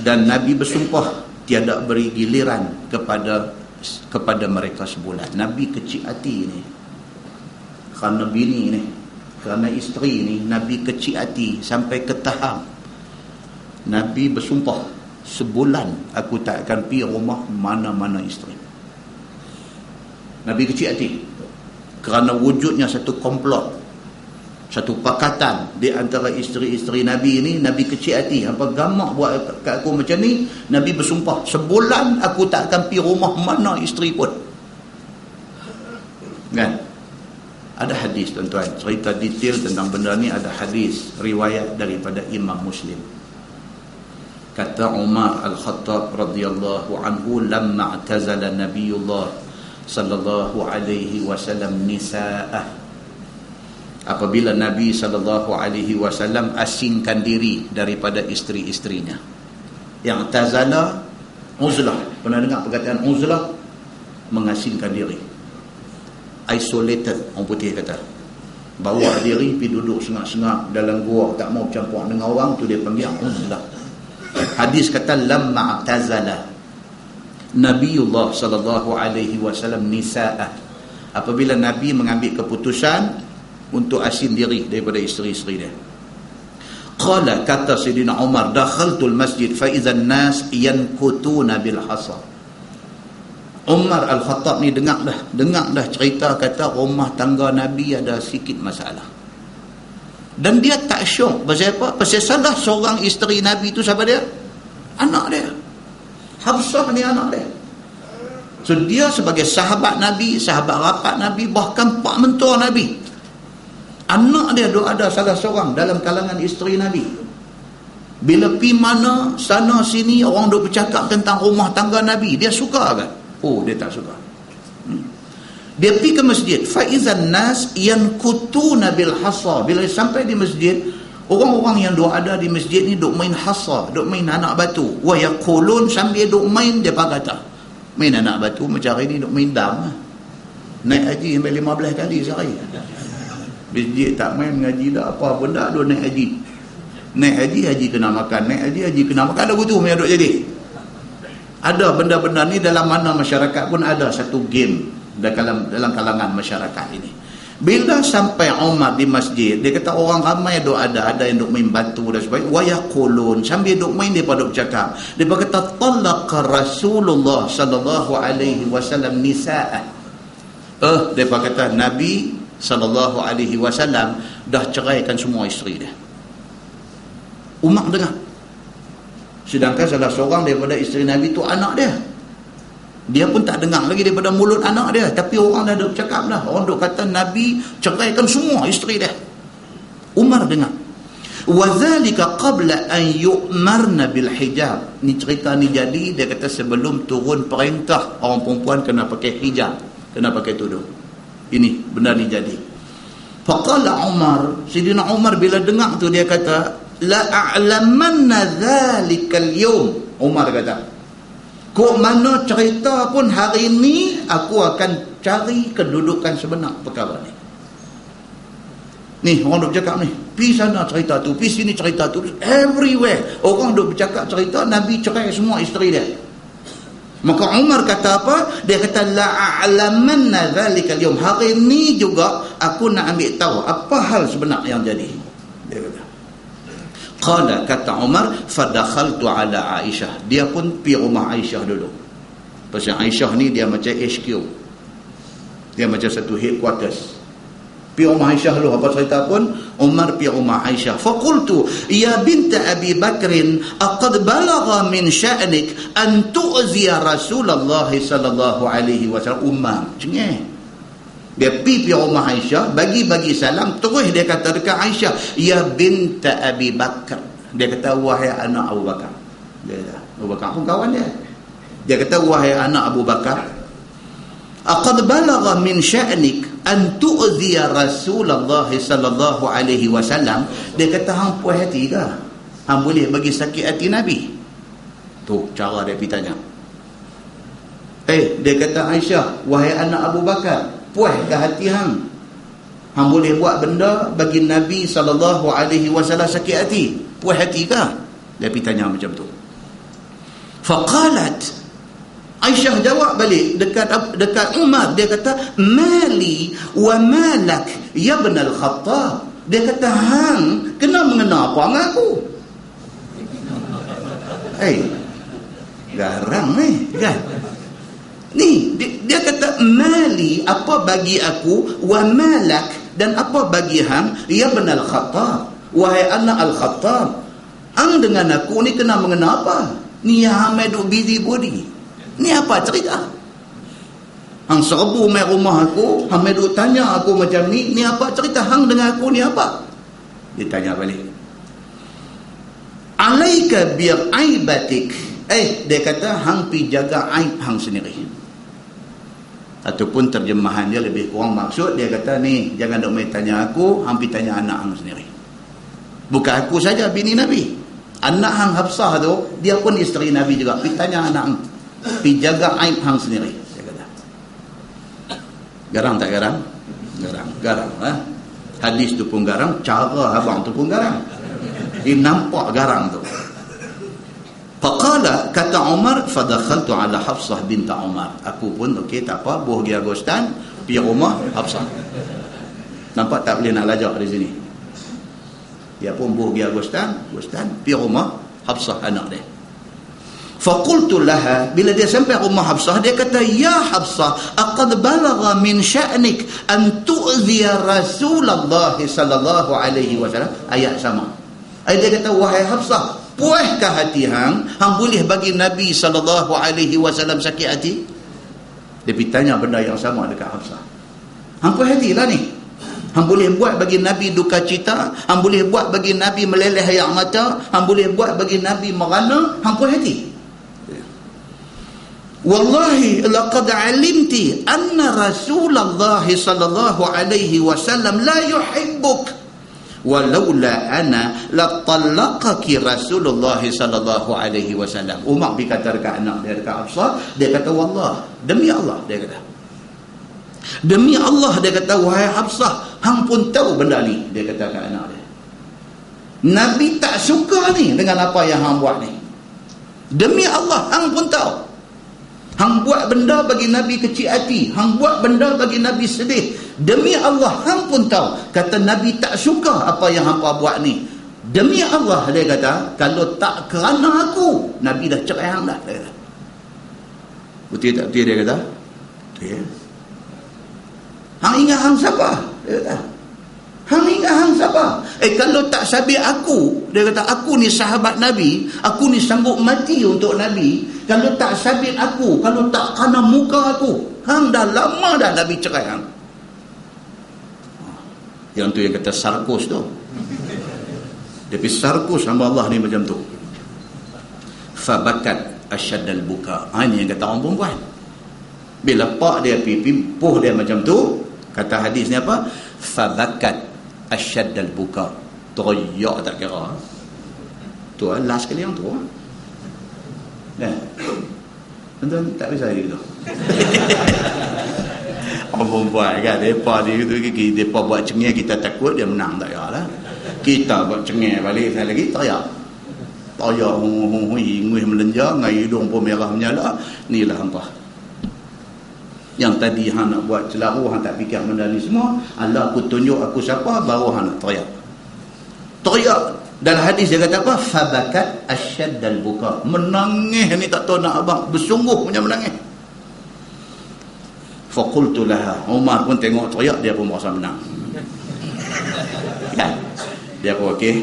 dan Nabi bersumpah tiada beri giliran kepada mereka sebulan. Nabi kecil hati ni kerana bini ni, kerana isteri ni, Nabi kecil hati sampai ke tahap Nabi bersumpah sebulan aku tak akan pergi rumah mana-mana isteri. Nabi kecil hati kerana wujudnya satu komplot, satu pakatan di antara isteri-isteri Nabi ini. Nabi kecil hati, apa gamak buat kat aku macam ni. Nabi bersumpah sebulan aku tak akan pergi rumah mana isteri pun. Kan? Ada hadis tuan-tuan, cerita detail tentang benda ni. Ada hadis riwayat daripada Imam Muslim. Kata Umar Al-Khattab radhiyallahu anhu, lamma i'tazala Nabiullah sallallahu alaihi wasallam nisa'ah, apabila Nabi sallallahu alaihi wasallam asingkan diri daripada isteri-isterinya. Yang tazala, uzlah. Pernah dengar perkataan uzlah? Mengasingkan diri, isolated, orang putih kata. Bawa diri pergi duduk sengak-sengak dalam gua, tak mau campur dengan orang, tu dia panggil uzlah. Hadis kata lamma i'tazala Nabiullah sallallahu alaihi wasallam nisa'ah, apabila Nabi mengambil keputusan untuk asing diri daripada isteri-isteri dia. Qala, kata Sayyidina Umar, dakhaltul masjid fa idzan nas yankutuna bil hasa. Umar Al-Khattab ni dengar dah cerita, kata rumah tangga Nabi ada sikit masalah. Dan dia tak syok. Pasal apa? Pasal salah seorang isteri Nabi itu siapa dia? Anak dia. Hafsah ni anak dia. So dia sebagai sahabat Nabi, sahabat rapat Nabi, bahkan pak mentua Nabi, anak dia ada salah seorang dalam kalangan isteri Nabi. Bila pi mana sana sini orang duk bercakap tentang rumah tangga Nabi, dia suka kan? Oh, dia tak suka. Dia pergi ke masjid, fa izan nas yankutuna bil hasa. Bila sampai di masjid, orang-orang yang duk ada di masjid ni duk main hasa, duk main anak batu. Wa yaqulun, sambil duk main, dia kata main anak batu macam hari ni duk main dam. Naik haji sampai 15 kali sehari. Masjid tak main ngaji dah, apa pun dah duk naik haji. Naik haji kena makan, naik haji kena makan. Ada betul yang duk jadi. Ada benda-benda ni dalam mana masyarakat pun ada satu game dalam kalangan masyarakat ini. Bila sampai Umar di masjid, dia kata orang ramai duk ada yang duk main batu dan sebagainya. Wa yaqulun, sambil duk main dia pada bercakap. Dia kata talaqa Rasulullah sallallahu alaihi wasallam nisaa. Dia kata Nabi sallallahu alaihi wasallam dah ceraikan semua isteri dia. Umar dengar. Sedangkan salah seorang daripada isteri Nabi tu anak dia. Dia pun tak dengar lagi daripada mulut anak dia. Tapi orang dah duk cakap dah. Orang duk kata Nabi ceraikan semua isteri dia. Umar dengar. وَذَلِكَ قَبْلَ أَنْ يُؤْمَرْنَ بِالْحِجَابِ. Ni cerita ni jadi, dia kata sebelum turun perintah orang perempuan kena pakai hijab, kena pakai tudung. Ini benda ni jadi. Faqala Umar, Sidina Umar bila dengar tu dia kata la a'lamanna dzalikal yawm. Umar kata, kok mana cerita pun hari ni aku akan cari kedudukan sebenar perkara ni. Ni orang duk bercakap ni, pi sana cerita tu, pi sini cerita tu, everywhere orang duk bercakap cerita Nabi cerai semua isteri dia. Maka Umar kata apa? Dia kata la a'lamanna dzalikal yawm. Hari ni juga aku nak ambil tahu apa hal sebenar yang jadi. Dia kata. Qala, kata Umar, fadakhaltu ala Aisyah. Dia pun pergi rumah Aisyah dulu. Pasal Aisyah ni dia macam HQ. Dia macam satu headquarters. Pergi rumah Aisyah dulu, apa cerita pun Umar pergi rumah Aisyah. Faqultu ya binta Abi Bakrin aqad balagha min sya'nik an tu'ziya Rasulullah sallallahu alaihi wasallam. Umar cengeng. Dia pergi rumah Aisyah, bagi salam, terus dia kata dekat Aisyah, ya binta Abi Bakar. Dia kata wahai anak Abu Bakar. Dia kata Abu Bakar pun kawan dia. Dia kata wahai anak Abu Bakar, aqad balagha min sya'nik an tu'ziya Rasulullah sallallahu alaihi wasallam. Dia kata hang puas hati ke? Hang boleh bagi sakit hati Nabi? Tu cara dia pergi tanya. Dia kata Aisyah, wahai anak Abu Bakar, puas ke hati hang? Hang boleh buat benda bagi Nabi sallallahu alaihi wasallam sakit hati? Puas hati ke? Dia pergi tanya macam tu. Faqalat, Aisyah jawab balik dekat Umar, dia kata mali wa malak ya ibn al-Khattab. Dia kata hang kena mengena apa dengan aku? Garang kan? Ni dia kata mali, apa bagi aku, wa malak, dan apa bagi hang, ya ibn al-Khattab, wahai anak al-Khattab. Hang dengan aku ni kena mengena apa? Ni yang hang duk busy body. Ni apa cerita? Hang serbu mai rumah aku, hang duk tanya aku macam ni apa cerita hang dengan aku ni apa? Dia tanya balik. Alaika bi aibatik. Dia kata hang pi jaga aib hang sendiri. Ataupun terjemahan dia lebih kurang maksud, dia kata ni jangan duk mai tanya aku, hang pi tanya anak hang sendiri. Bukan aku saja bini Nabi. Anak hang Hafsah tu, dia pun isteri Nabi juga. Pi tanya anak hang. Pi jaga aib hang sendiri, dia kata. Garang tak garang? Garang. Hadis tu pun garang, cara abang tu pun garang. Dia nampak garang tu. Faqala, kata Umar, fadakhaltu ala Hafsah binta Umar. Aku pun okey tak apa, buh pergi Agustan, pergi rumah Hafsah. Nampak tak boleh nak lajak di sini. Dia pun buh pergi Agustan, pergi rumah Hafsah anak dia. Faqultu laha, bila dia sampai rumah Hafsah, dia kata, ya Hafsah, aqad balagha min sya'nik an tu'ziya Rasulullah sallallahu alaihi wasallam. Ayat sama. Dia kata, wahai Hafsah, puaskah hati hang boleh bagi Nabi sallallahu alaihi wasallam sakit hati? Dia pergi tanya benda yang sama dekat Hafsah. Hang puas hati lah ni. Hang boleh buat bagi Nabi duka cita, hang boleh buat bagi Nabi meleleh air mata, hang boleh buat bagi Nabi merana, hang puas hati. Wallahi laqad alimti anna Rasulullah sallallahu alaihi wasallam la yuhibbuk walaula ana latallaqaki Rasulullah sallallahu alaihi wasallam. Umar berkata dekat anak dia, dekat Hafsah, dia kata, wallah, demi Allah, dia kata, demi Allah, dia kata, wahai Hafsah, hang pun tahu benda ni, dia kata kat anak dia, Nabi tak suka ni dengan apa yang hang buat ni. Demi Allah, hang pun tahu. Hang buat benda bagi Nabi kecil hati, hang buat benda bagi Nabi sedih. Demi Allah, hang pun tahu, kata Nabi tak suka apa yang hangpa buat ni. Demi Allah, dia kata, kalau tak kerana aku, Nabi dah cerai hang dah, dia kata. Betul tak betul, dia kata? Betul. Hang ingat hang siapa? Dia kata. Hang ingat hang siapa? Kalau tak sabit aku, dia kata, aku ni sahabat Nabi, aku ni sanggup mati untuk Nabi. Kalau tak sabit aku, kalau tak kerana muka aku, hang dah lama dah Nabi cerai hang. Yang tu yang kata sarkus tu. Dia pergi sarkus sama Allah ni macam tu. Fabakat asyaddal buka. Ini yang kata orang perempuan. Bila pak dia pimpuh dia macam tu, kata hadis ni apa? Fabakat asyaddal buka. Teriak tak kira. Tu last kali yang tu. Tuan tak bisa gitu. Orang perempuan kan, mereka dia tu, mereka buat cengih, kita takut dia menang, tak yalah. Kita buat cengih balik sekali lagi, teriak inguih melenja, ngai hidung pun merah menyala. Inilah hampa yang tadi hang nak buat celaru, hang tak fikir benda ni semua. Allah aku tunjuk aku siapa, baru hang nak teriak. Dalam hadis dia kata apa? Fabakat asyaddal buka. Menangis ni tak tahu nak abang, bersungguh punya menangis. Faqultu laha, Umar pun tengok teriak, dia pun merasa menang. Ya. Dia pun okey.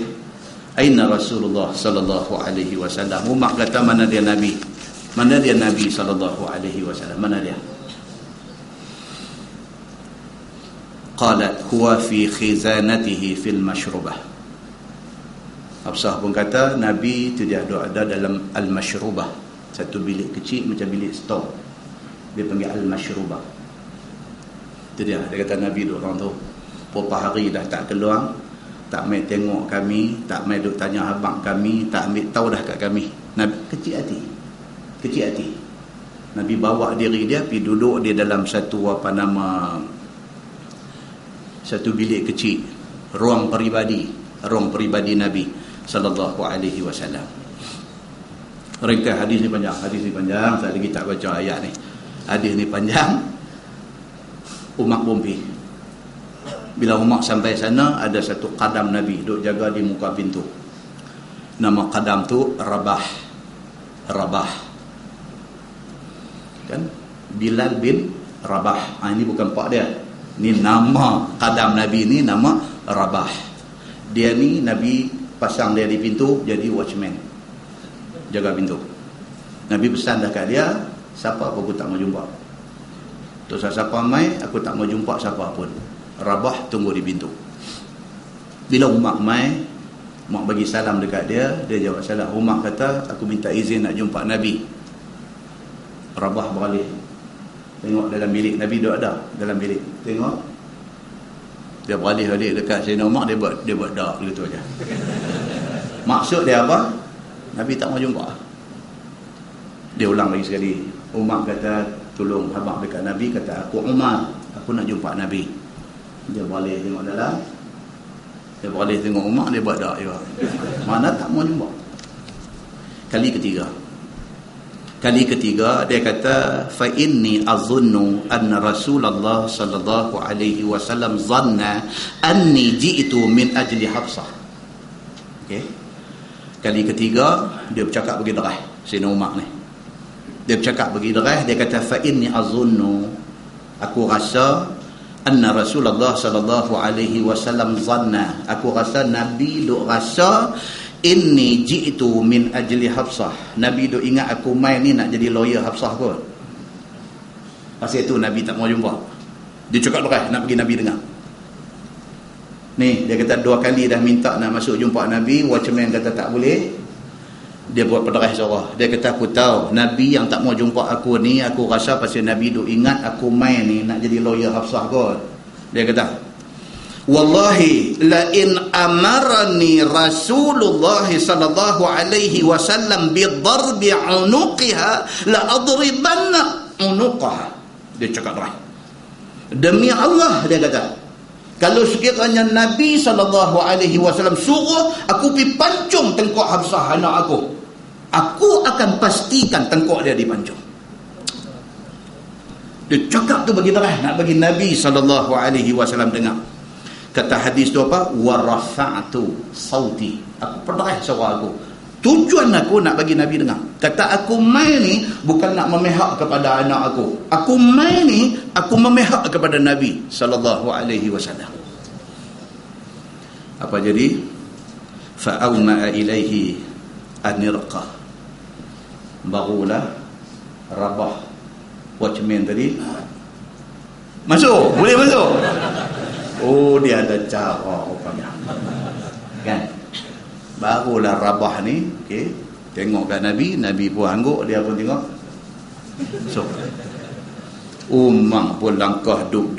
Aina Rasulullah sallallahu alaihi wasallam. Umar kata, mana dia Nabi? Mana dia Nabi sallallahu alaihi wasallam? Mana dia? Qalat huwa fi khizanatihi fil mashrubah. Hafsah pun kata, Nabi itu dia ada dalam al-mashrubah, satu bilik kecil macam bilik stor, dia panggil al-mashrubah. Itu dia kata Nabi duduk orang tu beberapa hari dah tak keluar, tak mai tengok kami, tak mai duk tanya abang kami, tak ambil tahu dah kat kami. Nabi kecil hati. Nabi bawa diri dia pergi duduk dia dalam satu satu bilik kecil, ruang peribadi Nabi sallallahu alaihi wasallam. Ringkas hadis ni panjang, saya lagi tak baca ayat ni. Hadis ni panjang. Umar bompi. Bila Umar sampai sana, ada satu qadam Nabi duk jaga di muka pintu. Nama qadam tu Rabah. Kan? Bilal bin Rabah. Ini bukan pak dia. Ni nama qadam Nabi ni, nama Rabah. Dia ni Nabi pasang dia di pintu jadi watchman, jaga pintu. Nabi pesan dah kat dia, siapa pun aku tak mau jumpa. Tu siapa mai, aku tak mau jumpa siapa pun. Rabah tunggu di pintu. Bila Umar mai, Umar bagi salam dekat dia, dia jawab salam. Umar kata, aku minta izin nak jumpa Nabi. Rabah balik, tengok dalam bilik Nabi duduk ada dalam bilik, tengok. Dia beralih dekat Sayyidina Umar, dia buat dak gitu aja. Maksud dia apa? Nabi tak mau jumpa. Dia ulang lagi sekali. Umar kata, tolong abang dekat Nabi, kata aku Umar, aku nak jumpa Nabi. Dia beralih tengok dalam. Dia beralih tengok Umar, dia buat dak juga. Mana tak mau jumpa. Kali ketiga dia kata, fa inni azunnu anna Rasulullah sallallahu alaihi wasallam zanna anni ji'tu min ajli Hafsah. Okey. Kali ketiga dia bercakap bagi derah. Sayyidina Umar ni. Dia bercakap bagi derah, dia kata fa inni azunnu, aku rasa anna Rasulullah sallallahu alaihi wasallam zanna, aku rasa Nabi duk rasa inni ji'tu min ajli Hafsah, Nabi duk ingat aku main ni nak jadi lawyer Hafsah kot. Pasal itu Nabi tak mau jumpa. Dia cakap derah nak bagi Nabi dengar. Ni dia kata 2 kali dah minta nak masuk jumpa Nabi, watchman kata tak boleh. Dia buat pederah seorang. Dia kata aku tahu Nabi yang tak mau jumpa aku ni, aku rasa pasal Nabi duk ingat aku main ni nak jadi lawyer Hafsah kot. Dia kata wallahi la in amarani Rasulullah sallallahu alaihi wasallam bi darbi unuqiha la adribanna unuqaha. Dia cakap dah, demi Allah, dia kata kalau sekiranya Nabi SAW suruh aku pergi pancung tengkok Hafsah anak aku akan pastikan tengkok dia dipancung. Dia cakap tu bagi terang, nak bagi Nabi SAW dengar. Kata hadis tu apa? Warafa'tu sauti, aku pernah suara aku. Tujuan aku nak bagi Nabi dengar. Kata aku main ni bukan nak memihak kepada anak aku. Aku main ni aku memihak kepada Nabi SAW. Apa jadi? Fa'awma'a ilaihi anirqa. Barulah Rabah, watchman tadi, masuk. Boleh masuk. Oh, dia ada cara rupanya. Kan? Barulah Rabah ni, okey, tengok kat Nabi, Nabi pun angguk, dia pun tengok. So, Umar pun langkah duk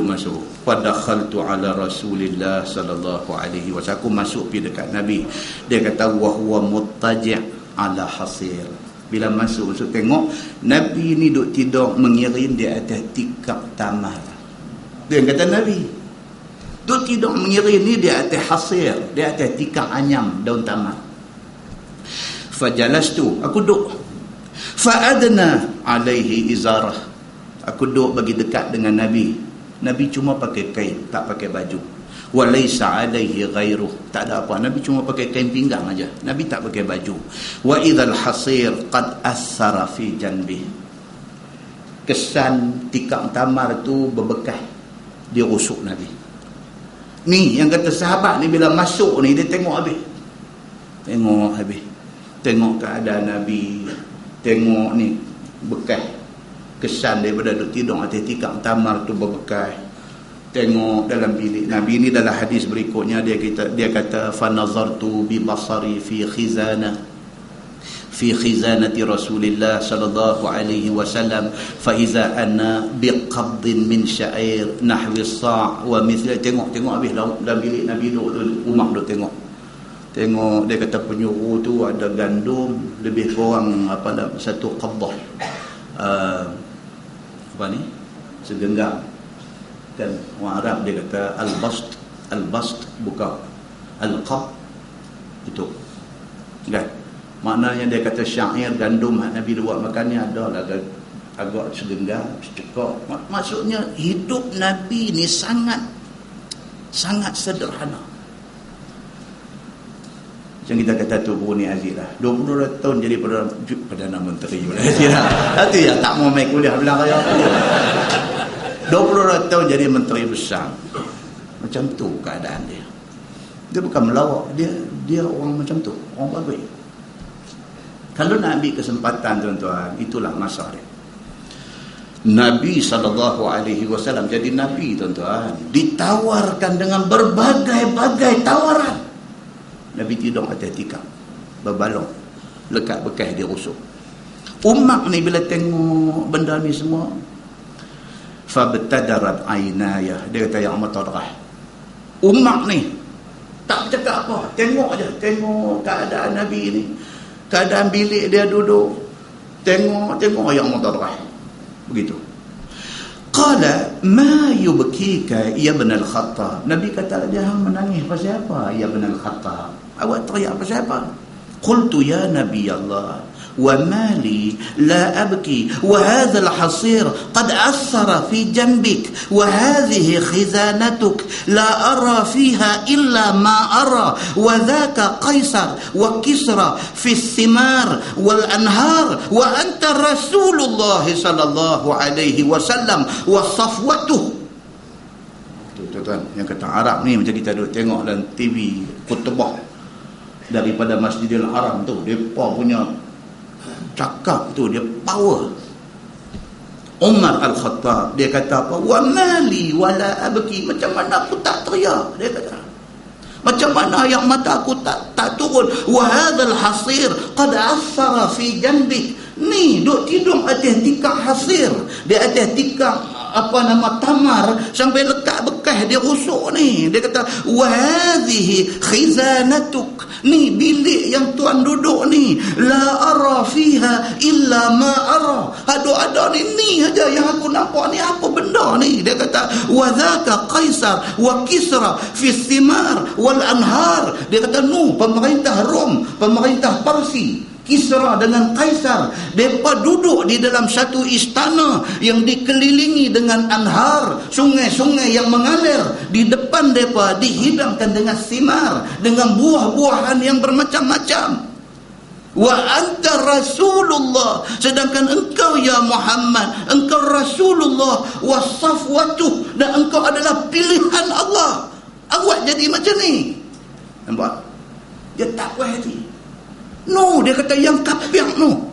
masuk. Fadakhaltu ala Rasulillah sallallahu alaihi wasallam. Aku masuk pergi dekat Nabi. Dia kata wa huwa muttaji' ala hasir. Bila masuk tengok Nabi ni duk tidur mengiring di atas tikar tamar. Dia kata Nabi duk tidur mengiring ni di atas hasir, di atas tikar anyam daun tamar. Fajalastu, aku duduk. Fa'adna alaihi izarah, aku duduk bagi dekat dengan Nabi. Nabi cuma pakai kain, tak pakai baju. Walaysa alaihi ghairuh, tak ada apa. Nabi cuma pakai kain pinggang aja. Nabi tak pakai baju. Wa idzal hasir qad athara fi janbi, kesan tikar tamar tu berbekas di rusuk Nabi. Ni yang kata sahabat ni bila masuk ni dia tengok habis. Tengok keadaan Nabi, tengok ni bekas kesan daripada duk tidur atas tikar tamar tu berbekas. Tengok dalam bilik Nabi ni, dalam hadis berikutnya dia kata fa nazartu bi basari fi khizanati Rasulillah sallallahu alaihi wasallam fa iza anna bi qabdin min sya'ir nahwi sa' wa mithla. Tengok habis dalam bilik Nabi duk tu, Umar duk tengok. Dia kata penyuruh tu ada gandum lebih kurang satu qabdah, segenggam. Dan orang Arab dia kata al-bast bukan al-qab, itu kan. Maknanya dia kata syair gandum Nabi buat makannya adalah agak segenggam, secekok. Maksudnya hidup Nabi ni sangat sederhana. Macam kita kata tu Brunei Aziz lah, 22 tahun jadi Perdana Menteri Itu ya tak mau main kuliah bilang kaya 22 tahun jadi menteri besar. Macam tu keadaan dia. Dia bukan melawak, dia orang macam tu, orang bagus. Kalau nak ambil kesempatan tuan-tuan, itulah masa dia. Nabi SAW jadi Nabi tuan-tuan, ditawarkan dengan berbagai-bagai tawaran. Nabi tidur atas tikar berbalong, lekat bekas dia rusuk. Umar ni bila tengok benda ni semua, fabtadarat aynaya, dia kata ya amat darah. Umar ni tak bercakap apa, tengok aja, tengok keadaan Nabi ni, keadaan bilik dia duduk, tengok ya amat darah. Begitu. Qala ma yubkika ya ibn al-Khattab. Nabi kata dia menangis pasal apa ya ibn al-Khattab? Awak teriak pasal apa? Qultu ya Nabi Allah وما لي لا أبكي وهذا الحصير قد أثر في جنبك وهذه خزانتك لا أرى فيها إلا ما أرى وذاك قيصر وكسرى في الثمار والأنهار وأنت رسول الله صلى الله عليه وسلم وصفوته. Tuan-tuan, yang kata Arab ni macam kita duk tengok dalam TV khutbah daripada Masjidil Haram tu, depa punya cakap tu dia power. Umar Al-Khattab dia kata apa? Wa mali wala abki, macam mana aku tak teriak, dia kata. Macam mana yang mata aku tak turun. Wa hadzal hasir qad athara fi janbik, ni duk tidur atas tikar hasir, di atas tikar tamar sampai lekat bekas dia rusuk ni. Dia kata wa hadhihi khizanatuk, ni bilik yang tuan duduk ni, la ara fiha illa ma ara, ada ni aja yang aku nampak ni, apa benda ni. Dia kata wa dzaka qaisar wa kisra fi thimar wal anhar. Dia kata pemerintah Rom, pemerintah Parsi, Kisra dengan Kaisar, mereka duduk di dalam satu istana yang dikelilingi dengan anhar, sungai-sungai yang mengalir. Di depan mereka dihidangkan dengan simar, dengan buah-buahan yang bermacam-macam. Wa anta Rasulullah, sedangkan engkau ya Muhammad, engkau Rasulullah, wa safwatuh, dan engkau adalah pilihan Allah. Awak jadi macam ni. Nampak? Dia tak puas hati. No, dia kata yang kafir no.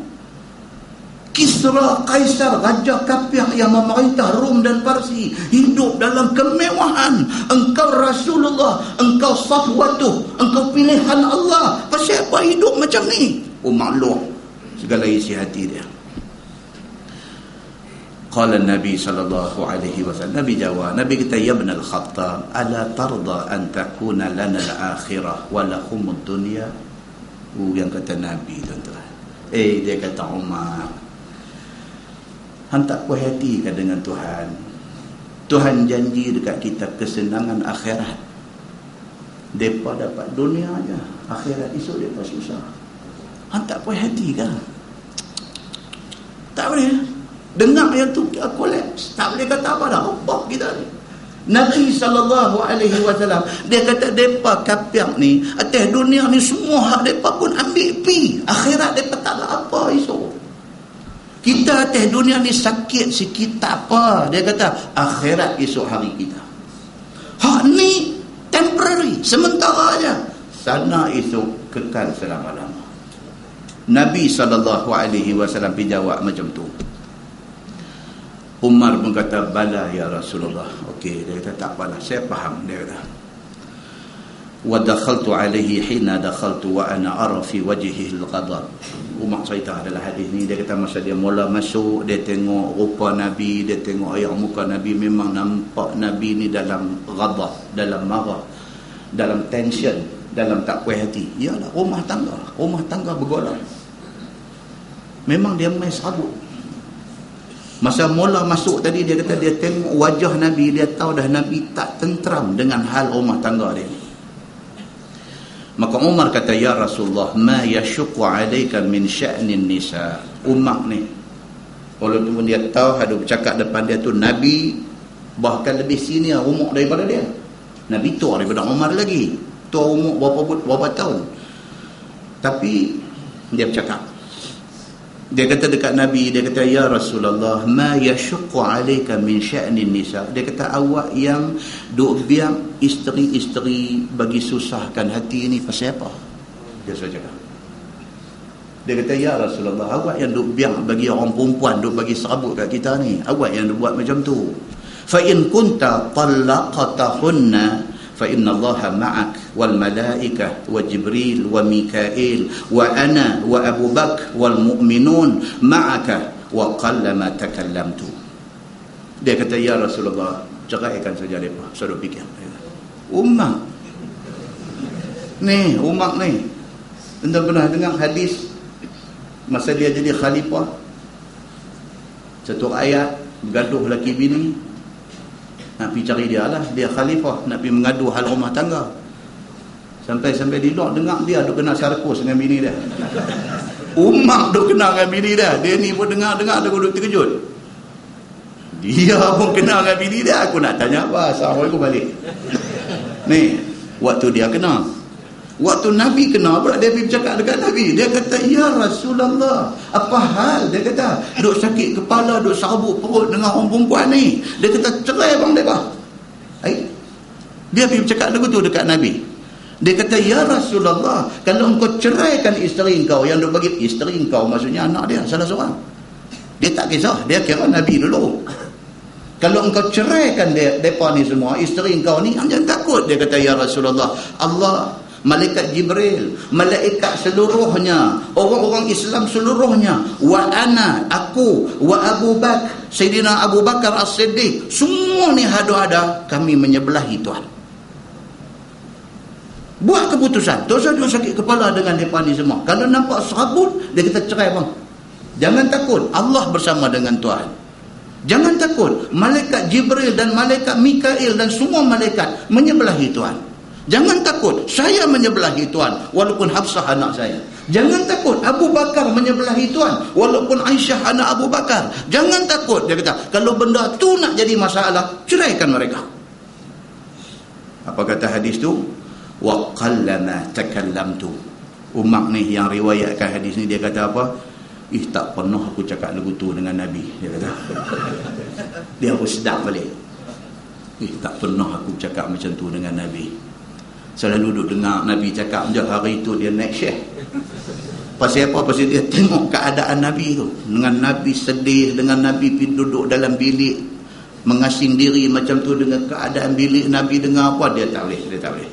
Kisra Kaisar, raja kafir yang memerintah Rom dan Parsi, hidup dalam kemewahan. Engkau Rasulullah, engkau safwatuh, engkau pilihan Allah. Pasal apa hidup macam ni? Makluh segala isi hati dia. Qala Nabi sallallahu alaihi wasallam, Nabi jawab, Nabi kata, ya ibn al-Khattab, ala tarda an takuna lana al-akhirah wa lahum ad-dunya? Yang kata Nabi, tuan-tuan. Dia kata Umar, hang tak puas hati kan dengan Tuhan? Tuhan janji dekat kita kesenangan akhirat. Depa dapat dunia aja, akhirat esok depa susah. Hang tak puas hati kan? Tak boleh. Dengar yang tu kolaps. Tak boleh kata apa dah. Opak kita ni. Nabi SAW dia kata depa kafir ni atas dunia ni semua hak depa pun ambil pi, akhirat depa tak ada apa esok. Kita atas dunia ni sakit sikit tak apa, dia kata akhirat esok hari kita. Hak ni temporary, sementara aja, sana esok kekal selama-lama. Nabi SAW pergi jawab macam tu. Umar pun kata, bala ya Rasulullah. Okey, dia kata tak apalah, saya faham. Dia kata, wa dakhaltu alaihi hina dakhaltu wa ana ara fi wajhihi al-ghadab. Umar cerita dalam hadis ni, dia kata masa dia mula masuk, dia tengok rupa Nabi, dia tengok air muka Nabi, memang nampak Nabi ni dalam ghadab, dalam marah, dalam tension, dalam tak puas hati. Yalah, rumah tangga bergolak. Memang dia main serabut. Masa mula masuk tadi, dia kata dia tengok wajah Nabi, dia tahu dah Nabi tak tenteram dengan hal rumah tangga dia. Maka Umar kata, ya Rasulullah, ma yashqu alayka min sya'nin nisa. Umar ni, walaupun dia tahu ada bercakap depan dia tu Nabi bahkan lebih senior umur daripada dia. Nabi tua daripada Umar lagi, tua umur berapa tahun. Tapi dia bercakap, dia kata dekat Nabi, dia kata, ya Rasulullah, ma yashqu alayka min sya'nin nisa. Dia kata, awak yang duk biar isteri-isteri bagi susahkan hati ni pasal apa? Dia suruh cakap. Dia kata, ya Rasulullah, awak yang duk biar bagi orang perempuan, duk bagi serabut kat kita ni, awak yang duk buat macam tu. Fa in kunta talaqatahunna fa inna Allaha ma'ak wal malaikah wa Jibril wa Mikail wa ana wa Abu Bakr wal mu'minun ma'aka wa qallama takallamtu. Dia kata, ya Rasulullah, ceraikan saja mereka. Suruh fikir. Umar ni, anda pernah dengar hadis masa dia jadi khalifah, satu ayat bergaduh laki bini, nak pergi cari dia lah, dia khalifah, nak pergi mengadu hal rumah tangga. Sampai di luar dengar dia duk kena sarkus dengan bini dia. Umar dah kenal dengan bini dah. Dia ni pun dengar-dengar dia duduk terkejut. Dia pun kenal dengan bini dia. Aku nak tanya apa? Assalamualaikum balik. Ni, waktu dia kenal. Waktu Nabi kenal pula, dia pergi bercakap dekat Nabi. Dia kata, ya Rasulullah, apa hal? Dia kata, duk sakit kepala, duk serbuk perut dengan orang perempuan ni. Dia kata, cerai bang mereka. Dia pergi bercakap lagu tu dekat Nabi. Dia kata, ya Rasulullah, kalau engkau ceraikan isteri engkau, yang duk bagi isteri engkau, maksudnya anak dia, salah seorang. Dia tak kisah, dia kira Nabi dulu. Kalau engkau ceraikan mereka ni semua, isteri engkau ni, jangan takut. Dia kata, ya Rasulullah, Allah, malaikat Jibril, malaikat seluruhnya, orang-orang Islam seluruhnya, wa ana, aku, wa Abu Bakar, Sayyidina Abu Bakar As-Siddiq, semua ni hadu-hada, kami menyebelahi Tuhan. Buat keputusan. Tak usah duk sakit kepala dengan mereka ni semua. Kalau nampak serabut, dia kata cerai bang. Jangan takut, Allah bersama dengan Tuhan. Jangan takut, malaikat Jibril dan malaikat Mikail dan semua malaikat menyebelahi Tuhan. Jangan takut, saya menyebelahi Tuhan walaupun Hafsah anak saya. Jangan takut, Abu Bakar menyebelahi Tuhan walaupun Aisyah anak Abu Bakar. Jangan takut, dia kata, kalau benda tu nak jadi masalah, ceraikan mereka. Apa kata hadis tu? Wa qallama takallamtu. Umar ni yang riwayatkan hadis ni, dia kata apa? Tak pernah aku cakap lagu tu dengan Nabi, dia kata. Dia pun sedap balik. Tak pernah aku cakap macam tu dengan Nabi. Selalu duduk dengar Nabi cakap je, hari itu dia naik syekh. Pasal apa? Pasal dia tengok keadaan Nabi tu. Dengan Nabi sedih, dengan Nabi duduk dalam bilik mengasing diri macam tu, dengan keadaan bilik Nabi dengar apa, dia tak boleh.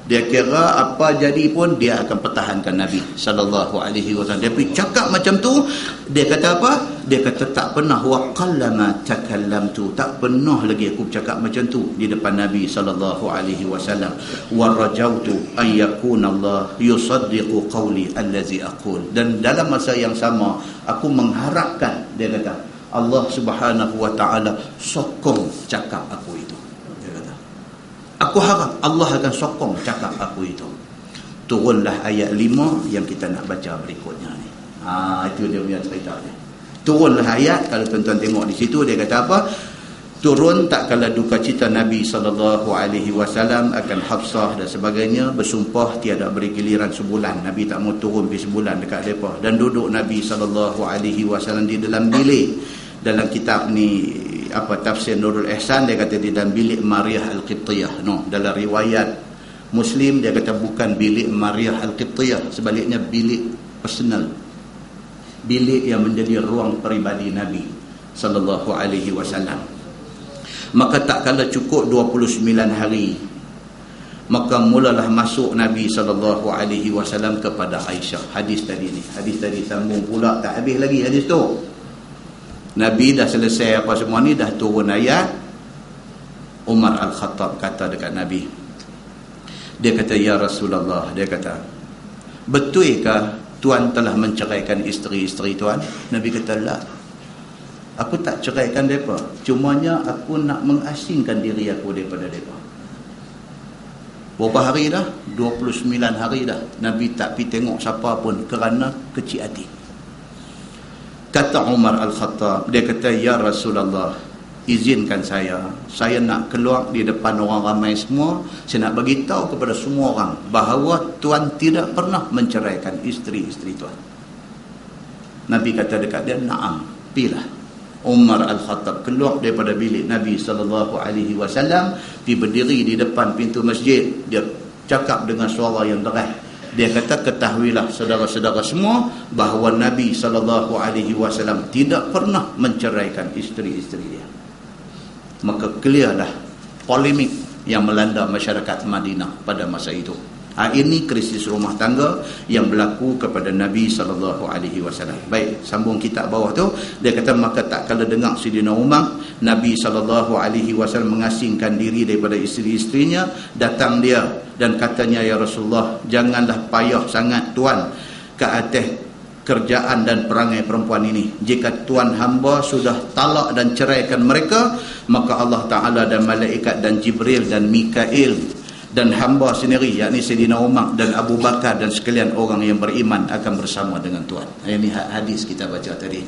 Dia kira apa jadi pun dia akan pertahankan Nabi sallallahu alaihi wasallam. Dia pergi cakap macam tu, dia kata apa? Dia kata tak pernah, wa qallama takallamtu, tak pernah lagi aku bercakap macam tu di depan Nabi sallallahu alaihi wasallam. Wa rajautu an yakuna Allah yusaddiqu qawli allazi aqul. Dan dalam masa yang sama aku mengharapkan, dia kata, Allah Subhanahu wa taala sokong cakap aku itu. Aku harap Allah akan sokong cakap aku itu. Turunlah ayat 5 yang kita nak baca berikutnya ni. Itu dia punya cerita ni. Turunlah ayat, kalau tuan-tuan tengok di situ, dia kata apa? Turun tak kala duka cita Nabi SAW akan Hafsah dan sebagainya, bersumpah tiada beri giliran sebulan. Nabi tak mau turun pergi sebulan dekat mereka. Dan duduk Nabi SAW di dalam bilik. Dalam kitab ni, tafsir Nurul Ihsan, dia kata di dalam bilik Mariah Al-Qibtiyah. Dalam riwayat Muslim dia kata bukan bilik Mariah Al-Qibtiyah, sebaliknya bilik personal, bilik yang menjadi ruang peribadi Nabi sallallahu alaihi wasallam. Maka tak kala cukup 29 hari, maka mulalah masuk Nabi sallallahu alaihi wasallam kepada Aisyah. Hadis tadi sambung pula, tak habis lagi hadis tu. Nabi dah selesai apa semua ni, dah turun ayat. Umar Al-Khattab kata dekat Nabi, dia kata, ya Rasulullah, dia kata, betulkah Tuan telah menceraikan isteri-isteri Tuan? Nabi kata, la, aku tak ceraikan mereka, cumanya aku nak mengasingkan diri aku daripada mereka. Berapa hari dah? 29 hari dah Nabi tak pergi tengok siapa pun kerana kecil hati. Kata Umar Al-Khattab, dia kata, ya Rasulullah, izinkan saya nak keluar di depan orang ramai semua, saya nak bagi tahu kepada semua orang bahawa Tuan tidak pernah menceraikan isteri-isteri Tuan. Nabi kata dekat dia, na'am, pilah. Umar Al-Khattab keluar daripada bilik Nabi SAW, pergi berdiri di depan pintu masjid. Dia cakap dengan suara yang deras. Dia kata, ketahuilah saudara-saudara semua bahawa Nabi SAW tidak pernah menceraikan isteri-isteri dia. Maka clearlah polemik yang melanda masyarakat Madinah pada masa itu. Ini krisis rumah tangga yang berlaku kepada Nabi SAW. Baik, sambung kitab bawah tu. Dia kata, maka tak kala dengar Sayyidina Umar, Nabi SAW mengasingkan diri daripada isteri-isterinya, datang dia dan katanya, ya Rasulullah, janganlah payah sangat Tuan ke atas kerjaan dan perangai perempuan ini. Jika Tuan hamba sudah talak dan ceraikan mereka, maka Allah Ta'ala dan malaikat dan Jibril dan Mikail dan hamba sendiri, yakni Sayyidina Umar dan Abu Bakar dan sekalian orang yang beriman akan bersama dengan Tuhan. Ini hadis kita baca tadi.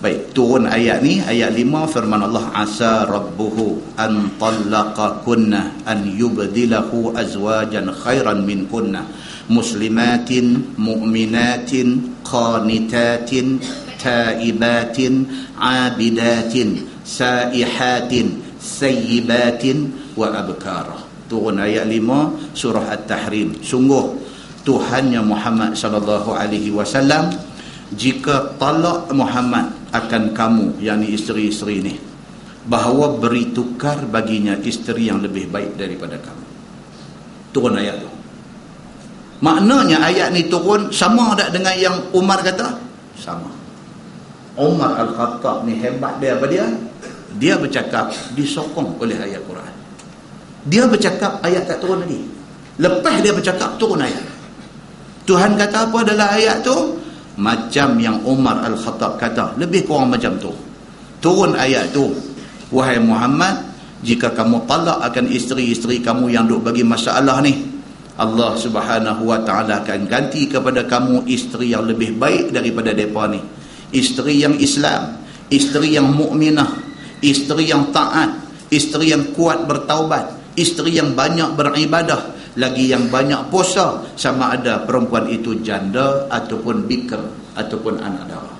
Baik, turun ayat ni, ayat 5, firman Allah, asa rabbuhu an talaqakunna an yubdilahu azwajan khairan minkunna muslimatin mu'minatin qanitatin taibatin abidatin saihatin sayyibatin wa abkara. Turun ayat 5 surah At-Tahrim. Sungguh Tuhannya Muhammad sallallahu alaihi wasallam, jika talak Muhammad akan kamu, yakni isteri-isteri ni, bahawa beri tukar baginya isteri yang lebih baik daripada kamu. Turun ayat tu. Maknanya ayat ni turun sama tak dengan yang Umar kata? Sama. Umar Al-Khattab ni hebat dia apa dia? Dia bercakap disokong oleh ayat Quran. Dia bercakap ayat tak turun lagi. Lepas dia bercakap turun ayat. Tuhan kata apa dalam ayat tu? Macam yang Umar Al-Khattab kata, lebih kurang macam tu. Turun ayat tu, wahai Muhammad, jika kamu talak akan isteri-isteri kamu yang duk bagi masalah ni, Allah Subhanahu wa ta'ala akan ganti kepada kamu isteri yang lebih baik daripada mereka ni. Isteri yang Islam, isteri yang mukminah, isteri yang taat, isteri yang kuat bertaubat, isteri yang banyak beribadah, lagi yang banyak puasa, sama ada perempuan itu janda ataupun bikr ataupun anak dara.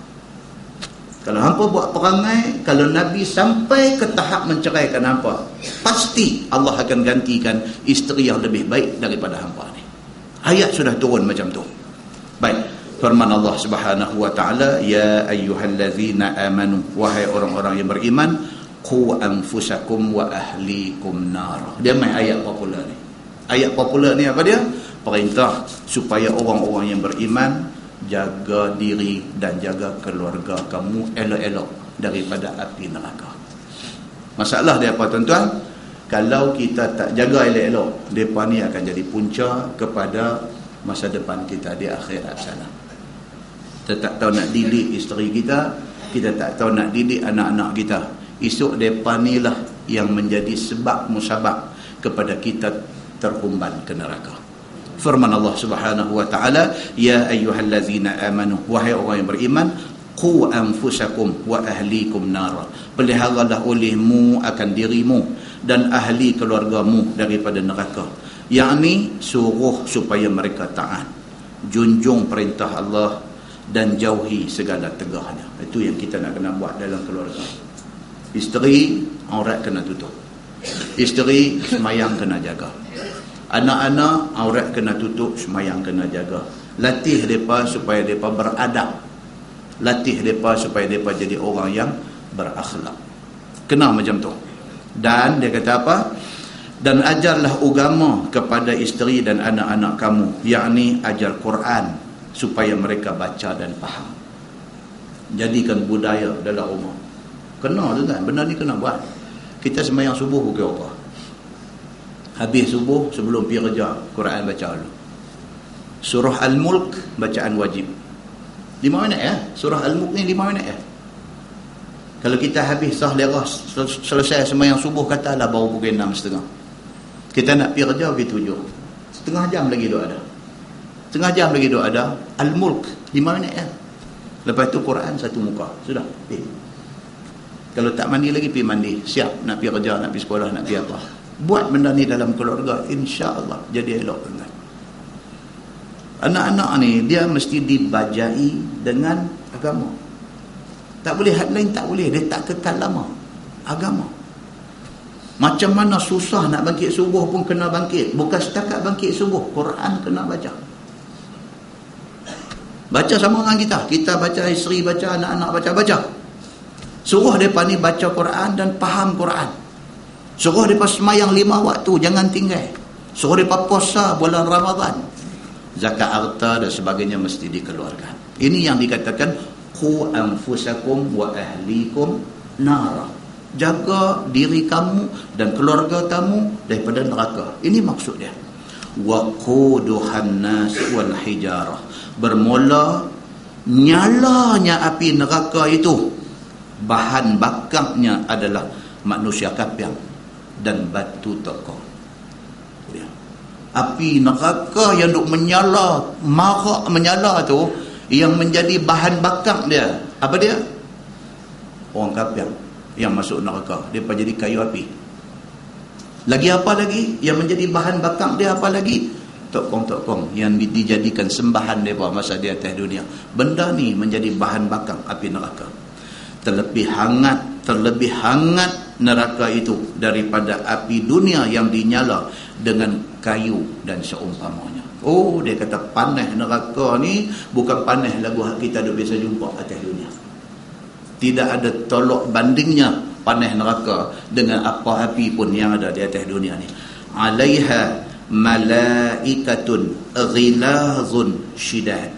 Kalau hampa buat perangai, kalau Nabi sampai ke tahap menceraikan hampa, pasti Allah akan gantikan isteri yang lebih baik daripada hampa ni. Ayat sudah turun macam tu. Baik, firman Allah Subhanahu wa ta'ala, ya ayyuhallazina amanu, wahai orang-orang yang beriman, qu anfusakum wa ahlikum nar. Dia main ayat popular ni. Ayat popular ni apa dia? Perintah supaya orang-orang yang beriman jaga diri dan jaga keluarga kamu elok-elok daripada api neraka. Masalah dia apa tuan-tuan? Kalau kita tak jaga elok-elok, mereka ni akan jadi punca kepada masa depan kita di akhirat sana. Kita tak tahu nak didik isteri kita, kita tak tahu nak didik anak-anak kita. Esok mereka ni lah yang menjadi sebab musabab kepada kita terhumban ke neraka. Firman Allah Subhanahu wa ta'ala, ya ayyuhallazina amanu, wahai orang yang beriman, qu anfusakum wa ahlikum nara, peliharalah olehmu akan dirimu dan ahli keluargamu daripada neraka. Yakni suruh supaya mereka taat, junjung perintah Allah dan jauhi segala tegahnya. Itu yang kita nak kena buat dalam keluarga. Isteri aurat kena tutup, isteri semayang kena jaga, anak-anak aurat kena tutup, semayang kena jaga. Latih mereka supaya mereka beradab, latih mereka supaya mereka jadi orang yang berakhlak. Kena macam tu. Dan dia kata apa? Dan ajarlah agama kepada isteri dan anak-anak kamu, yakni ajar Quran supaya mereka baca dan faham. Jadikan budaya dalam rumah. Kena tu kan, benda ni kena buat. Kita semayang subuh pukul apa? Habis subuh, sebelum pergi kerja, Quran baca dulu. Surah Al-Mulk bacaan wajib 5 minit ya. Surah Al-Mulk ni 5 minit ya. Kalau kita habis sah lerah selesai semayang subuh, katalah baru pukul 6.30. Kita nak pergi kerja pukul 7. Setengah jam lagi duk ada. Setengah jam lagi duk ada. Al-Mulk 5 minit ya. Lepas tu Quran satu muka. Sudah. Kalau tak mandi lagi, pergi mandi. Siap nak pergi kerja, nak pergi sekolah, nak pergi apa. Buat benda ni dalam keluarga, insya-Allah jadi elok. Anak-anak ni dia mesti dibajai dengan agama. Tak boleh had lain, tak boleh. Dia tak kekal lama. Agama. Macam mana susah nak bangkit subuh pun kena bangkit. Bukan setakat bangkit subuh, Quran kena baca. Baca sama dengan kita. Kita baca, isteri baca, anak-anak baca. Suruh mereka ni baca Quran dan faham Quran. Suruh mereka semayang 5 waktu, jangan tinggal. Suruh mereka puasa bulan Ramadan. Zakat harta dan sebagainya mesti dikeluarkan. Ini yang dikatakan qu anfusakum wa ahlikum nara. Jaga diri kamu dan keluarga kamu daripada neraka. Ini maksud dia. Wa quduhan nas wal hijarah. Bermula nyalanya api neraka itu, bahan bakarnya adalah manusia kafir dan batu tokong. Api neraka yang duk menyala, marak menyala tu, yang menjadi bahan bakar dia, apa dia? Orang kafir yang masuk neraka, dia jadi kayu api. Lagi apa lagi yang menjadi bahan bakar dia? Apa lagi? Tokong-tokong yang dijadikan sembahan mereka masa di atas dunia. Benda ni menjadi bahan bakar api neraka. Terlebih hangat neraka itu daripada api dunia yang dinyala dengan kayu dan seumpamanya. Oh, dia kata panas neraka ni bukan panas lagu kita dah biasa jumpa atas dunia. Tidak ada tolok bandingnya panas neraka dengan apa api pun yang ada di atas dunia ni. Alaiha malaikatun ghilazun syidad.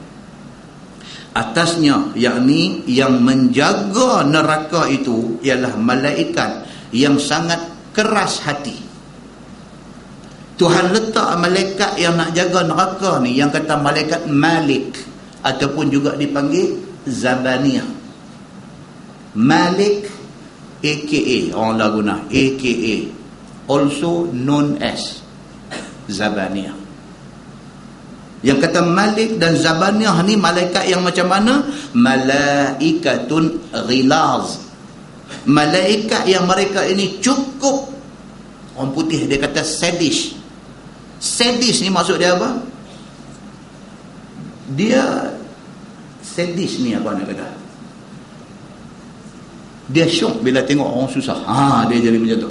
Atasnya, yakni yang menjaga neraka itu ialah malaikat yang sangat keras hati. Tuhan letak malaikat yang nak jaga neraka ni, yang kata malaikat Malik, ataupun juga dipanggil Zabaniyah. Malik aka, orang lah guna aka, also known as Zabaniyah. Yang kata Malik dan Zabaniyah ni malaikat yang macam mana? Malaikatun ghilaz. Malaikat yang mereka ini cukup, orang putih dia kata sadis. Sadis ni maksud dia apa? Dia sadis ni apa nak kata? Dia syok bila tengok orang susah. Dia jadi macam tu.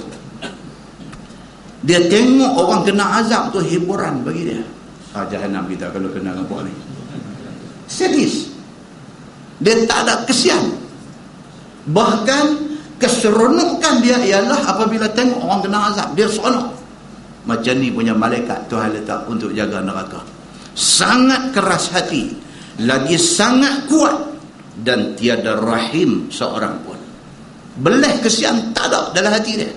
Dia tengok orang kena azab tu hiburan bagi dia. Jahanam kita kalau kena dengan buat ni. Sadis. Dia tak ada kesian. Bahkan keseronokan dia ialah apabila tengok orang kena azab, dia seronok. Macam ni punya malaikat Tuhan letak untuk jaga neraka. Sangat keras hati, lagi sangat kuat, dan tiada rahim seorang pun. Belah kesian tak ada dalam hati dia.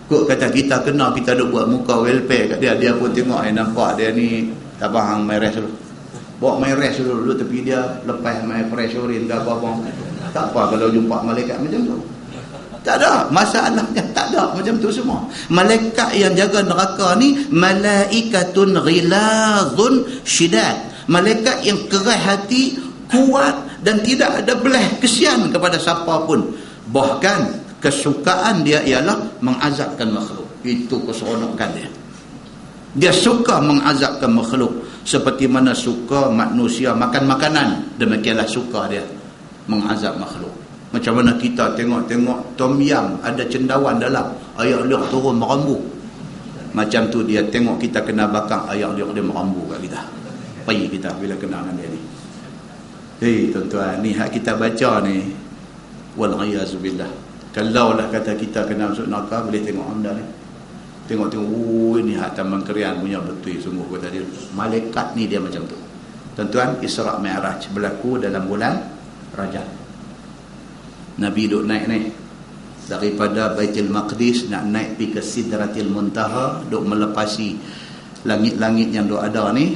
Kok kata kita kena, kita duk buat muka welfare kat dia, dia pun tengok nampak dia ni tak faham main rest dulu. Bawa main rest dulu tepi dia, lepas main pressurein ke apa-apa. Tak apa kalau jumpa malaikat macam tu. Tak ada, masalahnya tak ada macam tu semua. Malaikat yang jaga neraka ni malaikatun ghilazun syidad. Malaikat yang keras hati, kuat, dan tidak ada belah kesian kepada siapa pun. Bahkan kesukaan dia ialah mengazabkan makhluk. Itu keseronokan dia. Dia suka mengazabkan makhluk, seperti mana suka manusia makan makanan, demikianlah suka dia mengazab makhluk. Macam mana kita tengok-tengok tom yam ada cendawan dalam, ayak liuk turun merambu. Macam tu dia tengok kita kena bakar, ayak liuk dia merambu kat kita. Pergi kita bila kena dengan dia ni. Tuan-tuan, ni hak kita baca ni, wal-iyazubillah. Kalau lah kata kita kena masuk neraka, boleh tengok anda ni. Tengok-tengok, ini hak Taman Kerian punya betul sungguh kata dia. Malaikat ni dia macam tu. Tuan-tuan, Isra' Mi'raj berlaku dalam bulan Rajab. Nabi duk naik daripada Baitul Maqdis, nak naik pergi ke Sidratil Muntaha, duk melepasi langit-langit yang duk ada ni.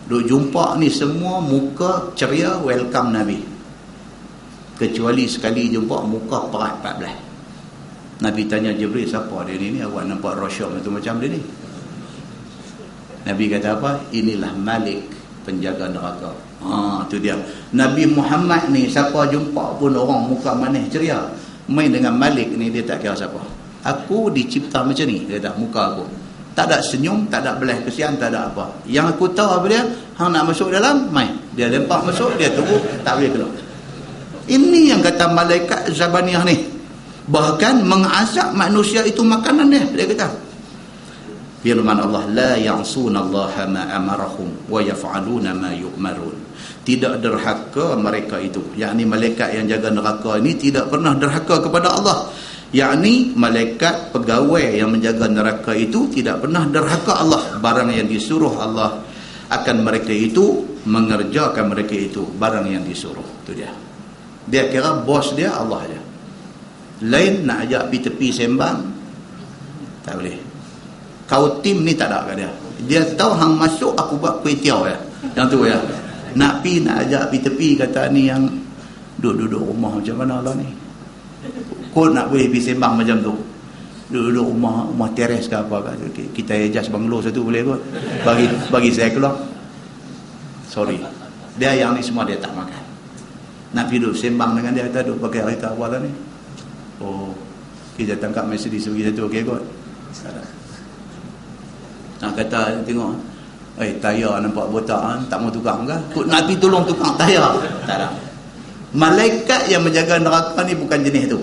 Duk jumpa ni semua muka ceria welcome Nabi, kecuali sekali jumpa muka perat 14. Nabi tanya Jibril, siapa dia ni? Awak nampak rosyam itu macam dia ni? Nabi kata apa? Inilah Malik, penjaga neraka. Tu dia. Nabi Muhammad ni siapa jumpa pun orang muka manis ceria, main dengan Malik ni dia tak kira siapa. Aku dicipta macam ni, dia tak muka aku. Tak ada senyum, tak ada belah kesian, tak ada apa. Yang aku tahu apa dia? Hang nak masuk dalam, main. Dia lempar masuk, dia tunggu, tak boleh keluar. Ini yang kata malaikat Zabaniyah ni. Bahkan mengazab manusia itu makanan dia kata. Firman Allah, la ya'sunallaha ma amarahum wa yaf'aluna ma yu'marun. Tidak derhaka mereka itu, yakni malaikat yang jaga neraka ini tidak pernah derhaka kepada Allah. Yakni malaikat pegawai yang menjaga neraka itu tidak pernah derhaka Allah. Barang yang disuruh Allah akan mereka itu, mengerjakan mereka itu barang yang disuruh. Itu dia. Dia kira bos dia Allah dia. Lain nak ajak pergi tepi sembang, tak boleh. Kau tim ni tak ada kat dia. Dia tahu hang masuk aku buat kuih tiaw ya. Yang tu ya. Nak pergi, nak ajak pergi tepi, kata ni yang duduk-duduk rumah macam mana lah ni. Kau nak boleh pergi sembang macam tu. duduk rumah teres ke apa, kita adjust banglo satu boleh kot, bagi saya keluar. Sorry, dia yang ni semua dia tak makan. Nak pergi duduk sembang dengan dia, kata duduk pakai kereta awal ni. Oh, kita tangkap Mercedes bagi satu, okey kot. Nak kata tengok, tayar nampak botak kan, tak mau tukang ke? Nak pergi tolong tukang tayar. Tak ada. Malaikat yang menjaga neraka ni bukan jenis tu.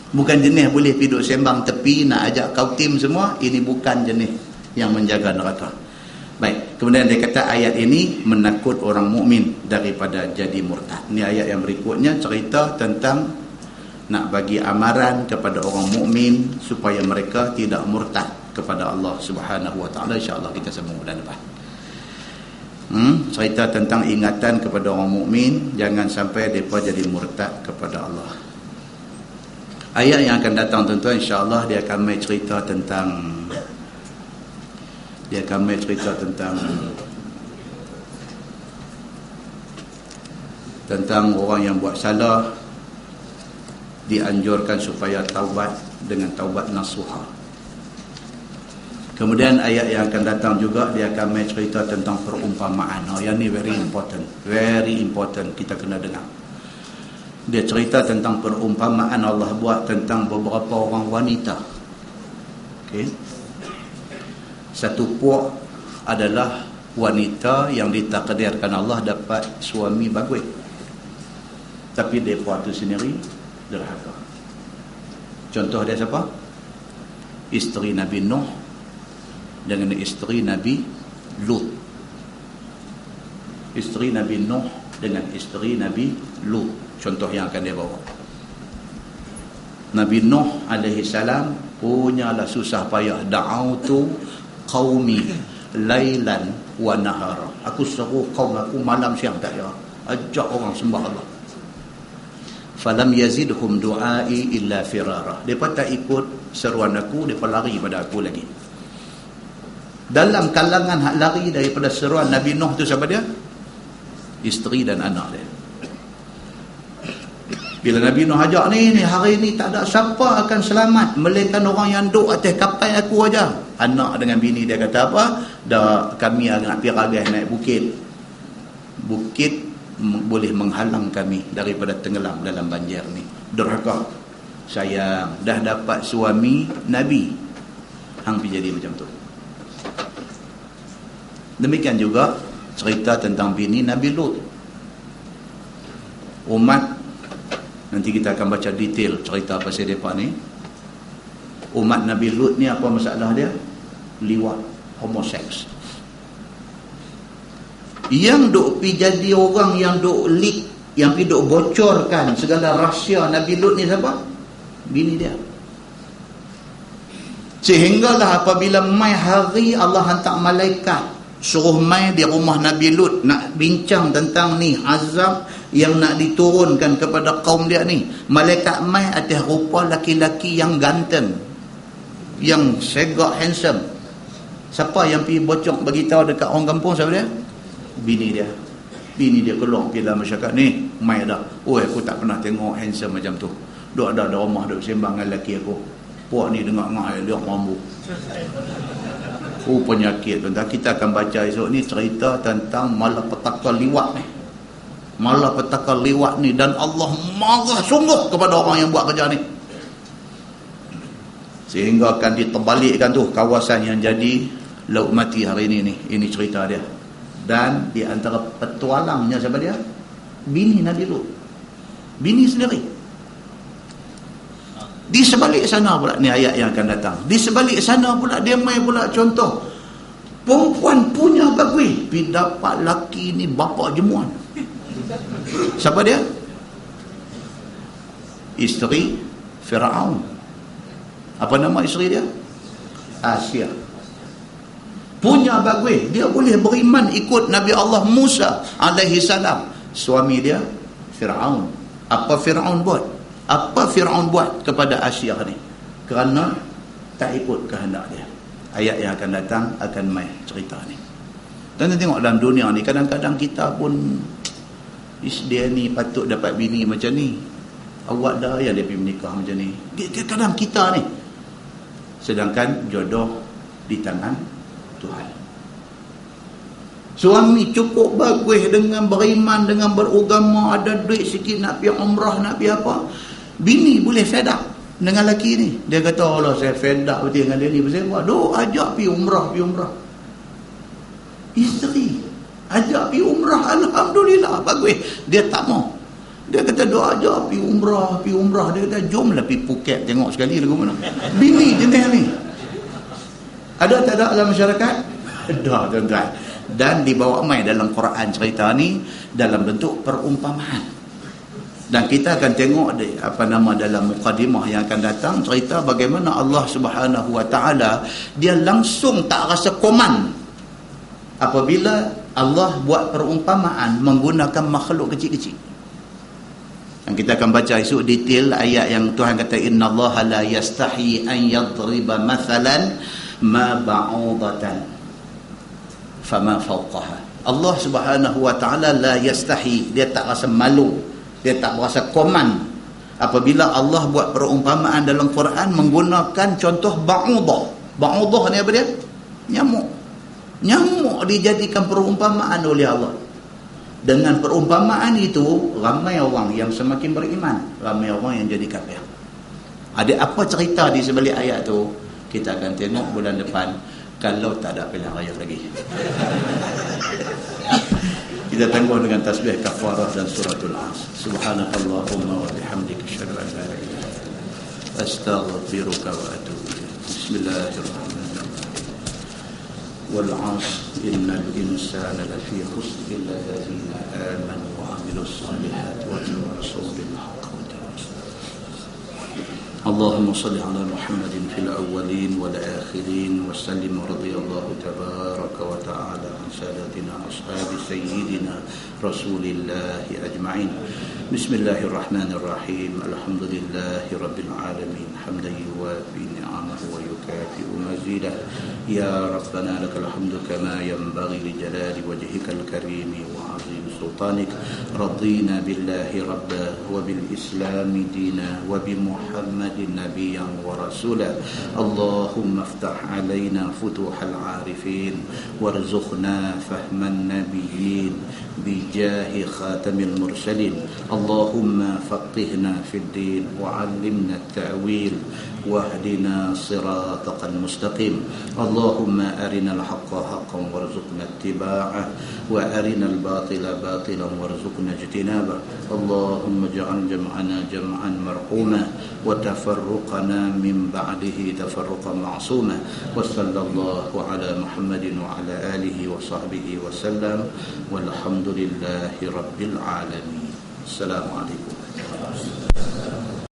Bukan jenis boleh pergi duduk sembang tepi nak ajak kau tim semua. Ini bukan jenis yang menjaga neraka. Baik, kemudian dia kata ayat ini menakut orang mukmin daripada jadi murtad. Ini ayat yang berikutnya cerita tentang nak bagi amaran kepada orang mukmin supaya mereka tidak murtad kepada Allah Subhanahu wa taala. Insya-Allah kita sambung bulan depan. Cerita tentang ingatan kepada orang mukmin, jangan sampai mereka jadi murtad kepada Allah. Ayat yang akan datang tuan-tuan, insya-Allah dia akan mai cerita tentang orang yang buat salah dianjurkan supaya taubat dengan taubat nasuha. Kemudian ayat yang akan datang juga dia akan mai cerita tentang perumpamaan. Yang ni very important kita kena dengar. Dia cerita tentang perumpamaan Allah buat tentang beberapa orang wanita. Okey. Satu puak adalah wanita yang ditakdirkan Allah dapat suami bagus. Tapi dia puak tu sendiri derhaka. Contoh dia siapa? Isteri Nabi Nuh dengan isteri Nabi Lut. Isteri Nabi Nuh dengan isteri Nabi Lut. Contoh yang akan dia bawa. Nabi Nuh alaihi salam punyalah susah payah, da'autu qaumi lailan wa nahara. Aku seru kaum aku malam siang tak kira, ajak orang sembah Allah. Falam yazidhum du'ai illa firara. Depa tak ikut seruan aku, depa lari pada aku lagi. Dalam kalangan hak lari daripada seruan Nabi Nuh tu siapa dia? Isteri dan anak dia. Bila Nabi Nuh ajak ni hari ni tak ada siapa akan selamat melainkan orang yang duduk atas kapal aku aja. Anak dengan bini dia kata apa? Dah kami nak pergi ragai naik bukit. Bukit boleh menghalang kami daripada tenggelam dalam banjir ni. Derhaka. Sayang, dah dapat suami Nabi, hang pergi jadi macam tu. Demikian juga cerita tentang bini Nabi Lut. Umat, nanti kita akan baca detail cerita pasal mereka ni. Umat Nabi Lut ni apa masalah dia? Liwat, homoseks. Yang duk pi jadi orang yang duk leak, yang pi duk bocorkan segala rahsia Nabi Lut ni siapa? Bini dia. Sehinggalah apabila mai hari Allah hantar malaikat suruh mai di rumah Nabi Lut nak bincang tentang ni azab yang nak diturunkan kepada kaum dia ni. Malaikat mai atas rupa laki-laki yang ganteng, yang segak handsome. Siapa yang pergi bocok bagi tahu dekat orang kampung siapa dia? Bini dia. Bini dia keluar bila masyarakat ni mai dah. Oi, aku tak pernah tengok handsome macam tu. Duk ada rumah duk sembang dengan lelaki aku. Puak ni dengar ngai dia mampu. Penyakit tuan-tuan. Kita akan baca esok ni cerita tentang malapetaka liwat ni. Malapetaka liwat ni, dan Allah marah sungguh kepada orang yang buat kerja ni. Sehingga akan diterbalikkan tu kawasan yang jadi laut mati hari ini ni. Ini cerita dia. Dan di antara petualangnya siapa dia? Bini Nabi Lut. Bini sendiri. Di sebalik sana pula, ni ayat yang akan datang. Di sebalik sana pula dia mai pula contoh. Perempuan punya bagus, pergi dapat laki ni bapa jemuan. Siapa dia? Isteri Firaun. Apa nama isteri dia? Asia. Punya bagus, dia boleh beriman ikut Nabi Allah Musa alaihi salam. Suami dia Firaun. Apa Firaun buat? Apa Firaun buat kepada Asia ni? Kerana tak ikut kehendak dia. Ayat yang akan datang akan mai cerita ni. Dan tengok dalam dunia ni, kadang-kadang kita pun dia ni patut dapat bini macam ni. Awak dah yang dia pergi menikah macam ni. Kadang kita ni sedangkan jodoh di tangan Tuhan. Suami cukup bagus dengan beriman, dengan beragama, ada duit sikit nak pergi umrah, nak pergi apa. Bini boleh fed up dengan lelaki ni. Dia kata, Allah saya fed up betul dengan dia ni. Pasal apa? Duk ajak pergi umrah, pergi umrah. Isteri ajak pergi umrah, alhamdulillah, bagus. Dia tak mau. Dia kata, duk ajak pergi umrah, pergi umrah. Dia kata, jomlah pergi Phuket tengok sekali lagu mana. Bini jenis ni. Ada tak ada dalam masyarakat? Ada, tuan-tuan. Dan dibawa mai dalam Quran cerita ni dalam bentuk perumpamaan. Dan kita akan tengok dalam mukadimah yang akan datang, cerita bagaimana Allah Subhanahu Wa Taala dia langsung tak rasa koman apabila Allah buat perumpamaan menggunakan makhluk kecil-kecil. Dan kita akan baca esok detail ayat yang Tuhan kata, innallaha la yastahi an yadriba mathalan ma ba'udatan fama fawqaha. Allah Subhanahu Wa Taala la yastahi, dia tak rasa malu, dia tak rasa koman apabila Allah buat perumpamaan dalam Quran menggunakan contoh ba'udah. Ba'udah ni apa dia? Nyamuk. Nyamuk dijadikan perumpamaan oleh Allah. Dengan perumpamaan itu ramai orang yang semakin beriman, ramai orang yang jadi kafir. Ada apa cerita di sebalik ayat tu? Kita akan tengok bulan depan, kalau tak ada pilihan raya lagi. Kita tangguh dengan tasbih kafarah dan suratul As. Subhanakallahumma wa bihamdika asyhadu an la ilaha illa anta astaghfiruka wa atubu ilaik. Bismillahirrahmanirrahim. Wal 'asr innal insana lafi khusr illa alladziina aamanu wa 'amilus salihati wa tawassaw bil haqqi wa tawassaw. اللهم صل على محمد في الأولين والآخرين وسلم رضي الله تبارك وتعالى عن سادتنا أصحاب سيدنا رسول الله أجمعين. بسم الله الرحمن الرحيم. الحمد لله رب العالمين حمدا يوافي نعمه ويكافئ مزيده. يا ربنا لك الحمد كما ينبغي لجلال وجهك الكريم وعظيم سلطانك. رضينا بالله ربا وبالإسلام دينا وبمحمد نبيا ورسولا. اللهم افتح علينا فتوح العارفين وارزقنا فهم النبيين بجاه خاتم المرسلين. اللهم فقهنا في الدين وعلمنا التأويل واهدنا صراطك المستقيم. اللهم أرنا الحق حقا وارزقنا اتباعه وأرنا الباطل باطلا وارزقنا اجتنابه. اللهم اجعل جمعنا جمعا مرحوما وتفرقنا من بعده تفرقا معصوما. وصلى الله على محمد وعلى آله وصحبه وسلم والحمد لله رب العالمين. السلام عليكم.